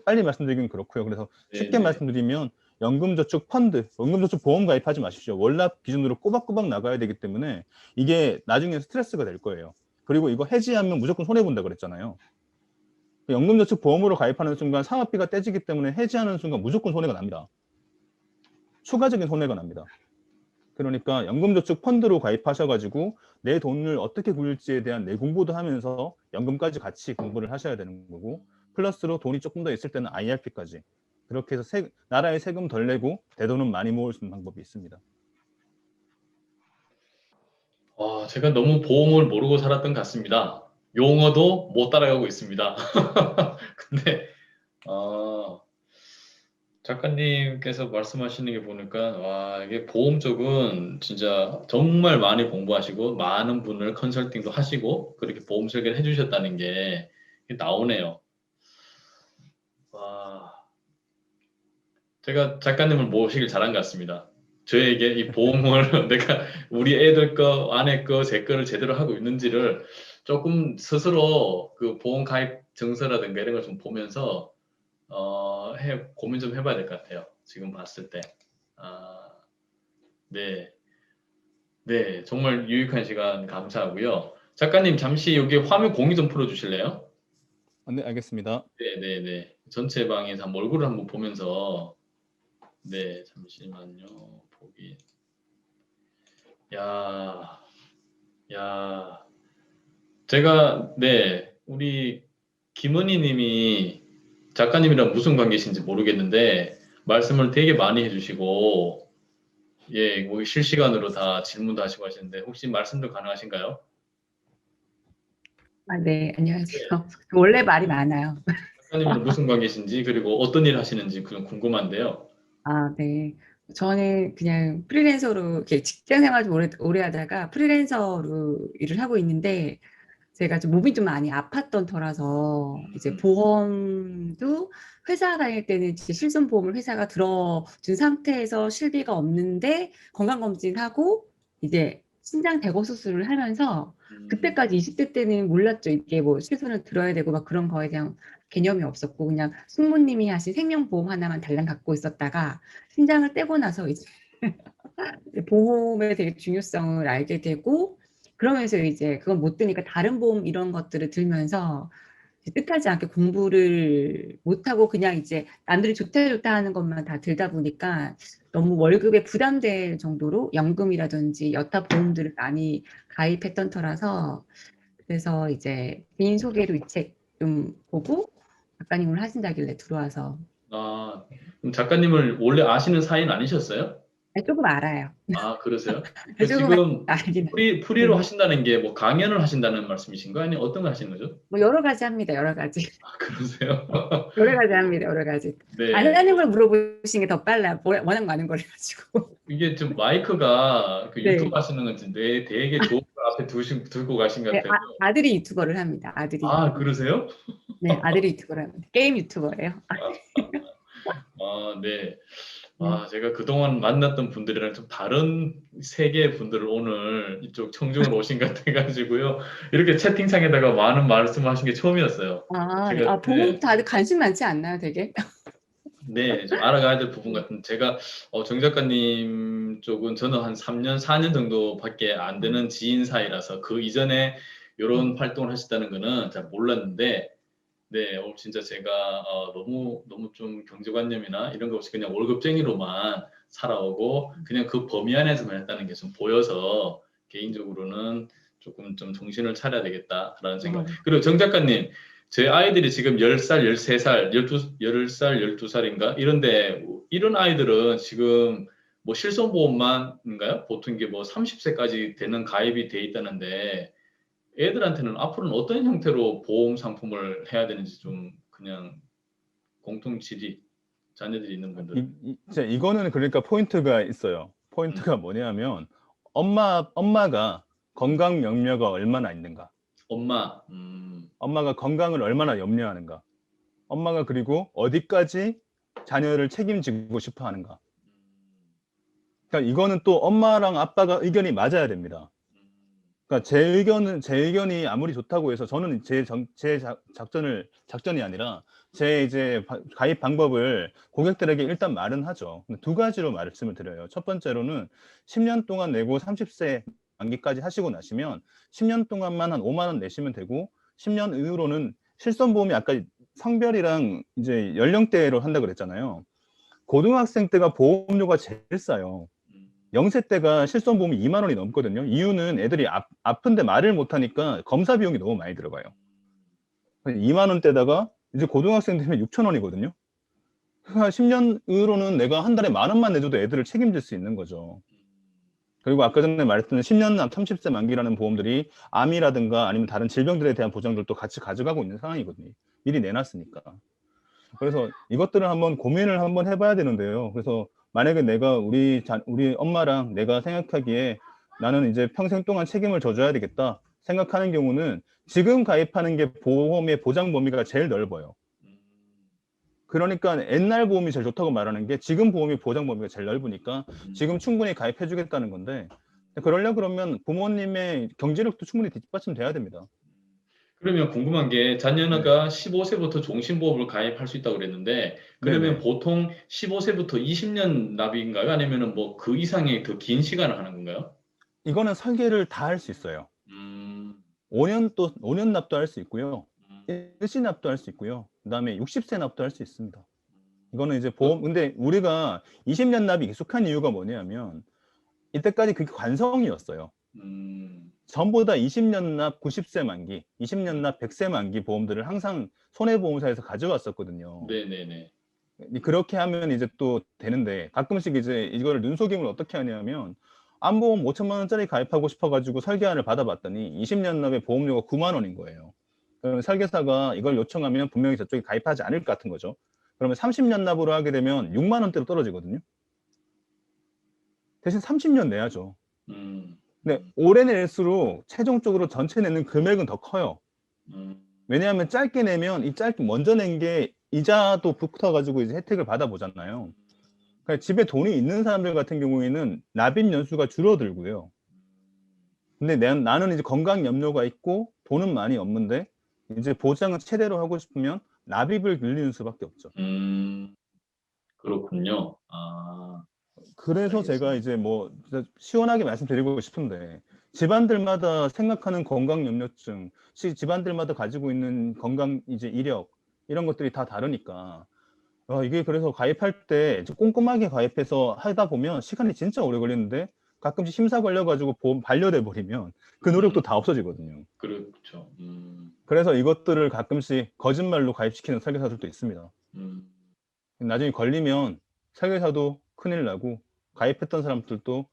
S1: 빨리 말씀드리긴 그렇고요. 그래서 쉽게
S2: 네네.
S1: 말씀드리면 연금저축 펀드, 연금저축 보험 가입하지 마십시오. 월납 기준으로 꼬박꼬박 나가야 되기 때문에 이게 나중에 스트레스가 될 거예요. 그리고 이거 해지하면 무조건 손해본다 그랬잖아요. 연금저축 보험으로 가입하는 순간 사업비가 떼지기 때문에 해지하는 순간 무조건 손해가 납니다. 추가적인 손해가 납니다. 그러니까 연금저축 펀드로 가입하셔가지고 내 돈을 어떻게 굴릴지에 대한 내 공부도 하면서 연금까지 같이 공부를 하셔야 되는 거고 플러스로 돈이 조금 더 있을 때는 IRP까지 그렇게 해서 나라에 세금 덜 내고 내 돈은 많이 모을 수 있는 방법이 있습니다.
S2: 제가 너무 보험을 모르고 살았던 것 같습니다. 용어도 못 따라가고 있습니다. 근데 작가님께서 말씀하시는 게 보니까 와 이게 보험 쪽은 진짜 정말 많이 공부하시고 많은 분을 컨설팅도 하시고 그렇게 보험 설계를 해주셨다는 게 나오네요. 와 제가 작가님을 모시길 잘한 것 같습니다. 저에게 이 보험을 내가 우리 애들 거, 아내 거, 제 거를 제대로 하고 있는지를 조금 스스로 그 보험 가입 증서라든가 이런 걸 좀 보면서 고민 좀 해봐야 될 것 같아요. 지금 봤을 때. 아, 네. 네. 정말 유익한 시간 감사하고요. 작가님 잠시 여기 화면 공유 좀 풀어주실래요?
S1: 네, 알겠습니다.
S2: 네네네. 전체 방에서 한번 얼굴을 한번 보면서 네, 잠시만요. 보기. 야, 야. 제가 네, 우리 김은희 님이 작가님이랑 무슨 관계신지 모르겠는데 말씀을 되게 많이 해주시고 예, 뭐 실시간으로 다 질문도 하시고 하시는데 혹시 말씀도 가능하신가요?
S3: 아, 네, 안녕하세요.
S2: 네.
S3: 원래 말이 많아요.
S2: 작가님이랑 무슨 관계신지 그리고 어떤 일 하시는지 그좀 궁금한데요.
S3: 아, 네. 저는 그냥 프리랜서로 이렇게 직장 생활 좀 오래 하다가 프리랜서로 일을 하고 있는데 제가 좀 몸이 좀 많이 아팠던 터라서 이제 보험도 회사 다닐 때는 이제 실손보험을 회사가 들어준 상태에서 실비가 없는데 건강검진하고 이제 신장 대고 수술을 하면서 그때까지 20대 때는 몰랐죠. 이게 뭐 실손을 들어야 되고 막 그런 거에 대한 개념이 없었고 그냥 숙모님이 하신 생명보험 하나만 달랑 갖고 있었다가 신장을 떼고 나서 이제 보험의 되게 중요성을 알게 되고 그러면서 이제 그건 못 드니까 다른 보험 이런 것들을 들면서 뜻하지 않게 공부를 못하고 그냥 이제 남들이 좋다 좋다 하는 것만 다 들다 보니까 너무 월급에 부담될 정도로 연금이라든지 여타 보험들을 많이 가입했던 터라서 그래서 이제 개인 소개로 이 책 좀 보고 작가님을 하신다길래 들어와서
S2: 아, 그럼 작가님을 원래 아시는 사이는 아니셨어요?
S3: 조금 알아요.
S2: 아, 그러세요? 그
S3: 조금
S2: 지금
S3: 알긴
S2: 프리로
S3: 네.
S2: 하신다는 게 뭐 강연을 하신다는 말씀이신가요? 아니면 어떤 걸 하시는 거죠?
S3: 뭐 여러 가지 합니다. 여러 가지.
S2: 아, 그러세요?
S3: 여러 가지 합니다. 여러 가지. 안
S2: 네.
S3: 하는 걸 물어보시는 게 더 빨라. 워낙 많은 걸 해가지고.
S2: 이게 좀 마이크가 그
S3: 네.
S2: 유튜브 하시는 건지 되게 좋은 걸 앞에 두고 가신 것
S3: 네,
S2: 같아요.
S3: 아들이 유튜버를 합니다. 아들이.
S2: 아, 그러세요?
S3: 네, 아들이 유튜버를 합니다. 게임 유튜버예요.
S2: 아, 네.
S3: 네.
S2: 아, 제가 그동안 만났던 분들이랑 좀 다른 세계의 분들을 오늘 이쪽 청중으로 오신 것 같아가지고요. 이렇게 채팅창에다가 많은 말씀하신 게 처음이었어요.
S3: 네.
S2: 제가,
S3: 보험
S2: 네.
S3: 다들 관심 많지 않나요, 되게?
S2: 네, 좀 알아가야 될 부분 같은 제가 정 작가님 쪽은 저는 한 3년, 4년 정도밖에 안 되는 지인 사이라서 그 이전에 이런 활동을 하셨다는 거는 잘 몰랐는데 네, 오늘 진짜 제가 너무 너무 좀 경제관념이나 이런 거 없이 그냥 월급쟁이로만 살아오고 그냥 그 범위 안에서만 했다는 게 좀 보여서 개인적으로는 조금 좀 정신을 차려야 되겠다라는 생각. 그리고 정 작가님, 제 아이들이 지금 10살, 13살, 10살, 12살인가? 이런데 이런 아이들은 지금 뭐 실손보험만인가요? 보통 이게 뭐 30세까지 되는 가입이 돼 있다는데 애들한테는 앞으로는 어떤 형태로 보험 상품을 해야 되는지 좀 그냥 공통 질의 자녀들이 있는 분들은
S1: 이거는 그러니까 포인트가 있어요. 포인트가 뭐냐면 엄마가 건강 염려가 얼마나 있는가. 엄마가 건강을 얼마나 염려하는가. 엄마가 그리고 어디까지 자녀를 책임지고 싶어 하는가. 그러니까 이거는 또 엄마랑 아빠가 의견이 맞아야 됩니다. 그러니까 제 의견이 아무리 좋다고 해서 저는 제 작전이 아니라 제 이제 가입 방법을 고객들에게 일단 말은 하죠. 두 가지로 말씀을 드려요. 첫 번째로는 10년 동안 내고 30세 만기까지 하시고 나시면 10년 동안만 한 5만 원 내시면 되고 10년 이후로는 실손보험이 아까 성별이랑 이제 연령대로 한다 그랬잖아요. 고등학생 때가 보험료가 제일 싸요. 0세 때가 실손보험이 2만 원이 넘거든요. 이유는 애들이 아픈데 말을 못하니까 검사 비용이 너무 많이 들어가요. 2만 원대다가 이제 고등학생 되면 6천 원이거든요. 그러니까 10년으로는 내가 한 달에 10,000원만 내줘도 애들을 책임질 수 있는 거죠. 그리고 아까 전에 말했던 10년 남 30세 만기라는 보험들이 암이라든가 아니면 다른 질병들에 대한 보장들도 같이 가져가고 있는 상황이거든요. 미리 내놨으니까. 그래서 이것들을 한번 고민을 한번 해봐야 되는데요. 그래서 만약에 내가 우리 엄마랑 내가 생각하기에 나는 이제 평생 동안 책임을 져줘야 되겠다 생각하는 경우는 지금 가입하는 게 보험의 보장 범위가 제일 넓어요. 그러니까 옛날 보험이 제일 좋다고 말하는 게 지금 보험의 보장 범위가 제일 넓으니까 지금 충분히 가입해 주겠다는 건데 그러려고 그러면 부모님의 경제력도 충분히 뒷받침돼야 됩니다.
S2: 그러면 궁금한 게 자녀가 15세부터 종신보험을 가입할 수 있다고 그랬는데 그러면
S1: 네네.
S2: 보통 15세부터 20년 납입인가요? 아니면 뭐 그 이상의 더 긴 시간을 하는 건가요?
S1: 이거는 설계를 다 할 수 있어요. 5년 납도 할 수 있고요. 일시 납도 할 수 있고요. 그다음에 60세 납도 할 수 있습니다. 이거는 이제 근데 우리가 20년 납이 익숙한 이유가 뭐냐면 이때까지 그게 관성이었어요. 전부 다 20년 납 90세 만기, 20년 납 100세 만기 보험들을 항상 손해보험사에서 가져왔었거든요.
S2: 네네네.
S1: 그렇게 하면 이제 또 되는데 가끔씩 이제 이거를 눈속임을 어떻게 하냐면 암보험 5천만 원짜리 가입하고 싶어가지고 설계안을 받아봤더니 20년 납의 보험료가 9만 원인 거예요. 그러면 설계사가 이걸 요청하면 분명히 저쪽이 가입하지 않을 것 같은 거죠. 그러면 30년 납으로 하게 되면 6만 원대로 떨어지거든요. 대신 30년 내야죠. 근데 오래 낼수록 최종적으로 전체 내는 금액은 더 커요. 왜냐하면 짧게 내면 이 짧게 먼저 낸 게 이자도 붙어가지고 이제 혜택을 받아보잖아요. 그러니까 집에 돈이 있는 사람들 같은 경우에는 납입 연수가 줄어들고요. 근데 나는 이제 건강 염려가 있고 돈은 많이 없는데 이제 보장을 최대로 하고 싶으면 납입을 늘리는 수밖에 없죠.
S2: 그렇군요. 아.
S1: 그래서 제가
S2: 알겠습니다.
S1: 이제 뭐 시원하게 말씀드리고 싶은데 집안들마다 생각하는 건강 염려증, 집안들마다 가지고 있는 건강 이제 이력 이런 것들이 다 다르니까 이게 그래서 가입할 때 꼼꼼하게 가입해서 하다 보면 시간이 진짜 오래 걸리는데 가끔씩 심사 걸려가지고 보험 반려돼 버리면 그 노력도 다 없어지거든요.
S2: 그렇죠.
S1: 그래서 이것들을 가끔씩 거짓말로 가입시키는 설계사들도 있습니다.
S2: 음.
S1: 나중에 걸리면 설계사도 큰일 나고 가입했던 사람들도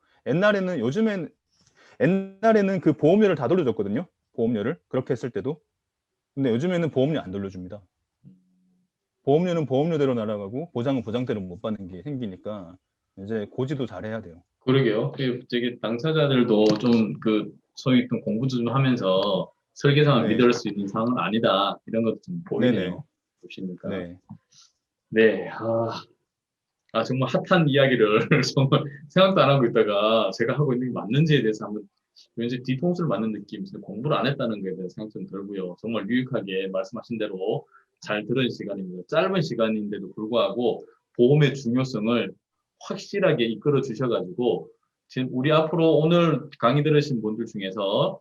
S1: 옛날에는 그 보험료를 다 돌려줬거든요. 보험료를 그렇게 했을 때도. 근데 요즘에는 보험료 안 돌려줍니다. 보험료는 보험료대로 날아가고 보장은 보장대로 못 받는 게 생기니까 이제 고지도 잘해야 돼요.
S2: 그러게요. 되게 당사자들도 좀 그 소위 좀 공부도 좀 하면서 설계사만
S1: 네,
S2: 믿을 수 있는 상황은 아니다. 이런 것도 좀
S1: 네네,
S2: 보이네요. 보시니까.
S1: 네.
S2: 네. 정말 핫한 이야기를 정말 생각도 안 하고 있다가 제가 하고 있는 게 맞는지에 대해서 한번 왠지 뒤통수를 맞는 느낌, 공부를 안 했다는 거에 대해서 생각 좀 들고요. 정말 유익하게 말씀하신 대로 잘 들은 시간입니다. 짧은 시간인데도 불구하고 보험의 중요성을 확실하게 이끌어 주셔가지고 지금 우리 앞으로 오늘 강의 들으신 분들 중에서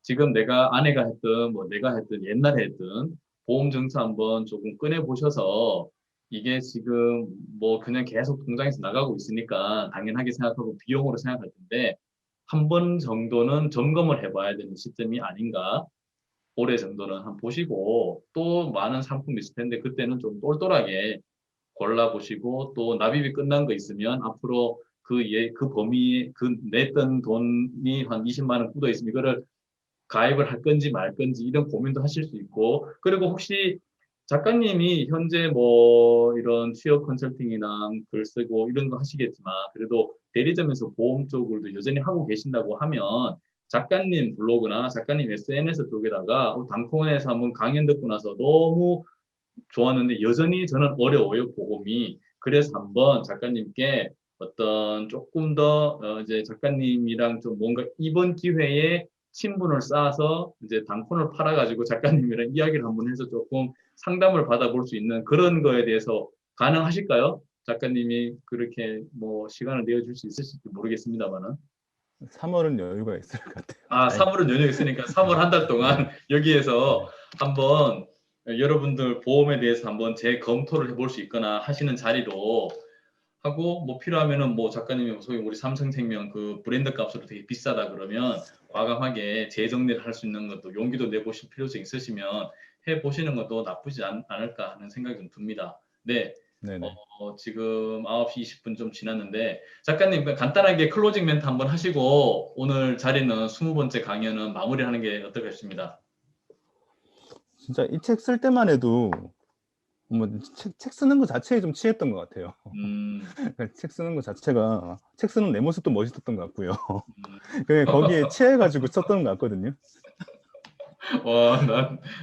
S2: 지금 내가 아내가 했든 뭐 내가 했든 옛날에 했든 보험 증서 한번 조금 꺼내 보셔서 이게 지금 뭐 그냥 계속 통장에서 나가고 있으니까 당연하게 생각하고 비용으로 생각할 텐데 한 번 정도는 점검을 해봐야 되는 시점이 아닌가. 올해 정도는 한번 보시고 또 많은 상품이 있을 텐데 그때는 좀 똘똘하게 골라보시고 또 납입이 끝난 거 있으면 앞으로 그 범위 그 냈던 돈이 한 20만 원 굳어 있으면 이거를 가입을 할 건지 말 건지 이런 고민도 하실 수 있고 그리고 혹시 작가님이 현재 뭐 이런 취업 컨설팅이나 글 쓰고 이런 거 하시겠지만 그래도 대리점에서 보험 쪽을도 여전히 하고 계신다고 하면 작가님 블로그나 작가님 SNS 쪽에다가 단콘에서 한번 강연 듣고 나서 너무 좋았는데 여전히 저는 어려워요, 보험이. 그래서 한번 작가님께 어떤 조금 더 이제 작가님이랑 좀 뭔가 이번 기회에 친분을 쌓아서 이제 단콘을 팔아가지고 작가님이랑 이야기를 한번 해서 조금 상담을 받아볼 수 있는 그런 거에 대해서 가능하실까요? 작가님이 그렇게 뭐 시간을 내어줄 수 있으실지 모르겠습니다만은.
S1: 3월은 여유가 있을 것 같아요.
S2: 3월은 연휴 있으니까 3월 한 달 동안
S1: 네,
S2: 여기에서
S1: 네.
S2: 한번 여러분들 보험에 대해서 한번 재검토를 해볼 수 있거나 하시는 자리로 하고 뭐 필요하면은 뭐 작가님이 소위 우리 삼성생명 그 브랜드 값으로 되게 비싸다 그러면 과감하게 재정리를 할 수 있는 것도 용기도 내보실 필요성이 있으시면 해보시는 것도 나쁘지 않을까 하는 생각이 좀 듭니다. 네.
S1: 네네.
S2: 지금 9시 20분 좀 지났는데 작가님 간단하게 클로징 멘트 한번 하시고 오늘 자리는 20번째 강연은 마무리하는 게 어떨까 싶습니다.
S1: 진짜 이 책 쓸 때만 해도 뭐 책 쓰는 거 자체에 좀 취했던 것 같아요. 책 쓰는 거 자체가 책 쓰는 내 모습도 멋있었던 것 같고요. 그냥 거기에 취해가지고 썼던 것 같거든요.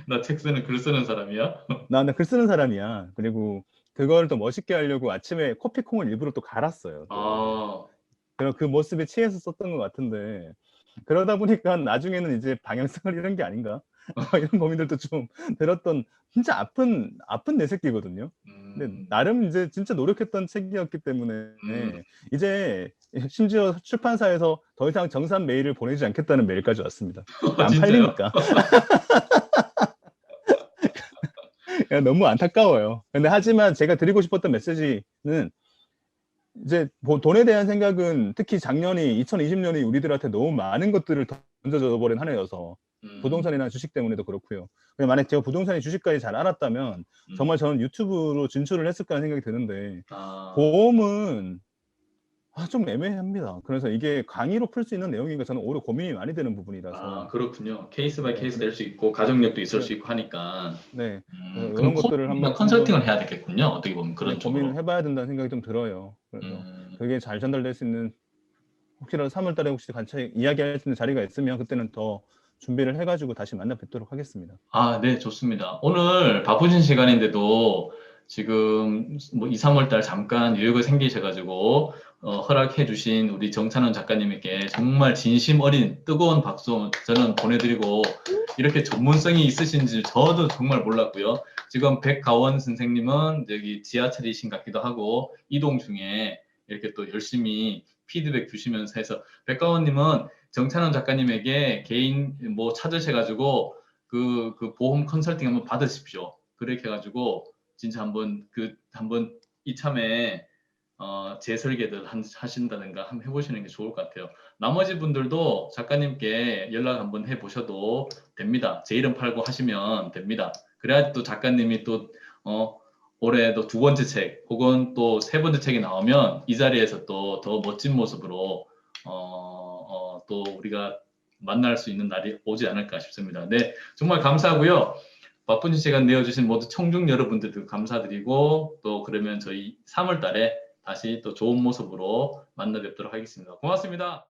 S2: 나 책 쓰는 글 쓰는 사람이야?
S1: 나 글 쓰는 사람이야. 그리고 그걸 더 멋있게 하려고 아침에 커피콩을 일부러 또 갈았어요. 또.
S2: 아,
S1: 그래서 그 모습에 취해서 썼던 것 같은데 그러다 보니까 나중에는 이제 방향성을 잃은 게 아닌가 이런 고민들도 좀 들었던 진짜 아픈 내 새끼거든요. 근데 나름 이제 진짜 노력했던 책이었기 때문에 이제 심지어 출판사에서 더 이상 정산 메일을 보내지 않겠다는 메일까지 왔습니다. 안
S2: 진짜요?
S1: 팔리니까. 너무 안타까워요. 근데 하지만 제가 드리고 싶었던 메시지는 이제 돈에 대한 생각은 특히 작년이 2020년이 우리들한테 너무 많은 것들을 던져줘 버린 한 해여서 부동산이나 주식 때문에도 그렇고요. 만약 제가 부동산이 주식까지 잘 알았다면 정말 저는 유튜브로 진출을 했을 거라는 생각이 드는데 보험은 좀 애매합니다. 그래서 이게 강의로 풀 수 있는 내용인가 저는 오히려 고민이 많이 되는 부분이라서.
S2: 그렇군요. 케이스 바이
S1: 네,
S2: 케이스 될 수 있고 가족력도 있을 수
S1: 그래,
S2: 있고 하니까.
S1: 네. 그래서
S2: 그럼
S1: 이런 것들을
S2: 컨설팅을 해야 되겠군요. 어떻게 보면
S1: 네,
S2: 그런
S1: 고민을
S2: 쪽으로.
S1: 해봐야 된다는 생각이 좀 들어요. 그래서 그게 잘 전달될 수 있는 혹시라도 3월 달에 혹시 같이 이야기할 수 있는 자리가 있으면 그때는 더 준비를 해가지고 다시 만나 뵙도록 하겠습니다.
S2: 네, 좋습니다. 오늘 바쁘신 시간인데도 지금 뭐 2, 3월 달 잠깐 여유가 생기셔가지고 허락해 주신 우리 정찬원 작가님에게 정말 진심 어린 뜨거운 박수 저는 보내드리고 이렇게 전문성이 있으신지 저도 정말 몰랐고요. 지금 백가원 선생님은 여기 지하철이신 같기도 하고 이동 중에 이렇게 또 열심히 피드백 주시면서 해서 백가원님은 정찬원 작가님에게 개인 뭐 찾으셔가지고 그 보험 컨설팅 한번 받으십시오. 그렇게 해가지고 진짜 한번 이참에 재설계들 하신다든가 한번 해보시는 게 좋을 것 같아요. 나머지 분들도 작가님께 연락 한번 해보셔도 됩니다. 제 이름 팔고 하시면 됩니다. 그래야 또 작가님이 또 올해 또 2번째 책 혹은 또 3번째 책이 나오면 이 자리에서 또 더 멋진 모습으로 또 우리가 만날 수 있는 날이 오지 않을까 싶습니다. 네, 정말 감사하고요. 바쁜 시간 내어주신 모두 청중 여러분들도 감사드리고 또 그러면 저희 3월 달에 다시 또 좋은 모습으로 만나 뵙도록 하겠습니다. 고맙습니다.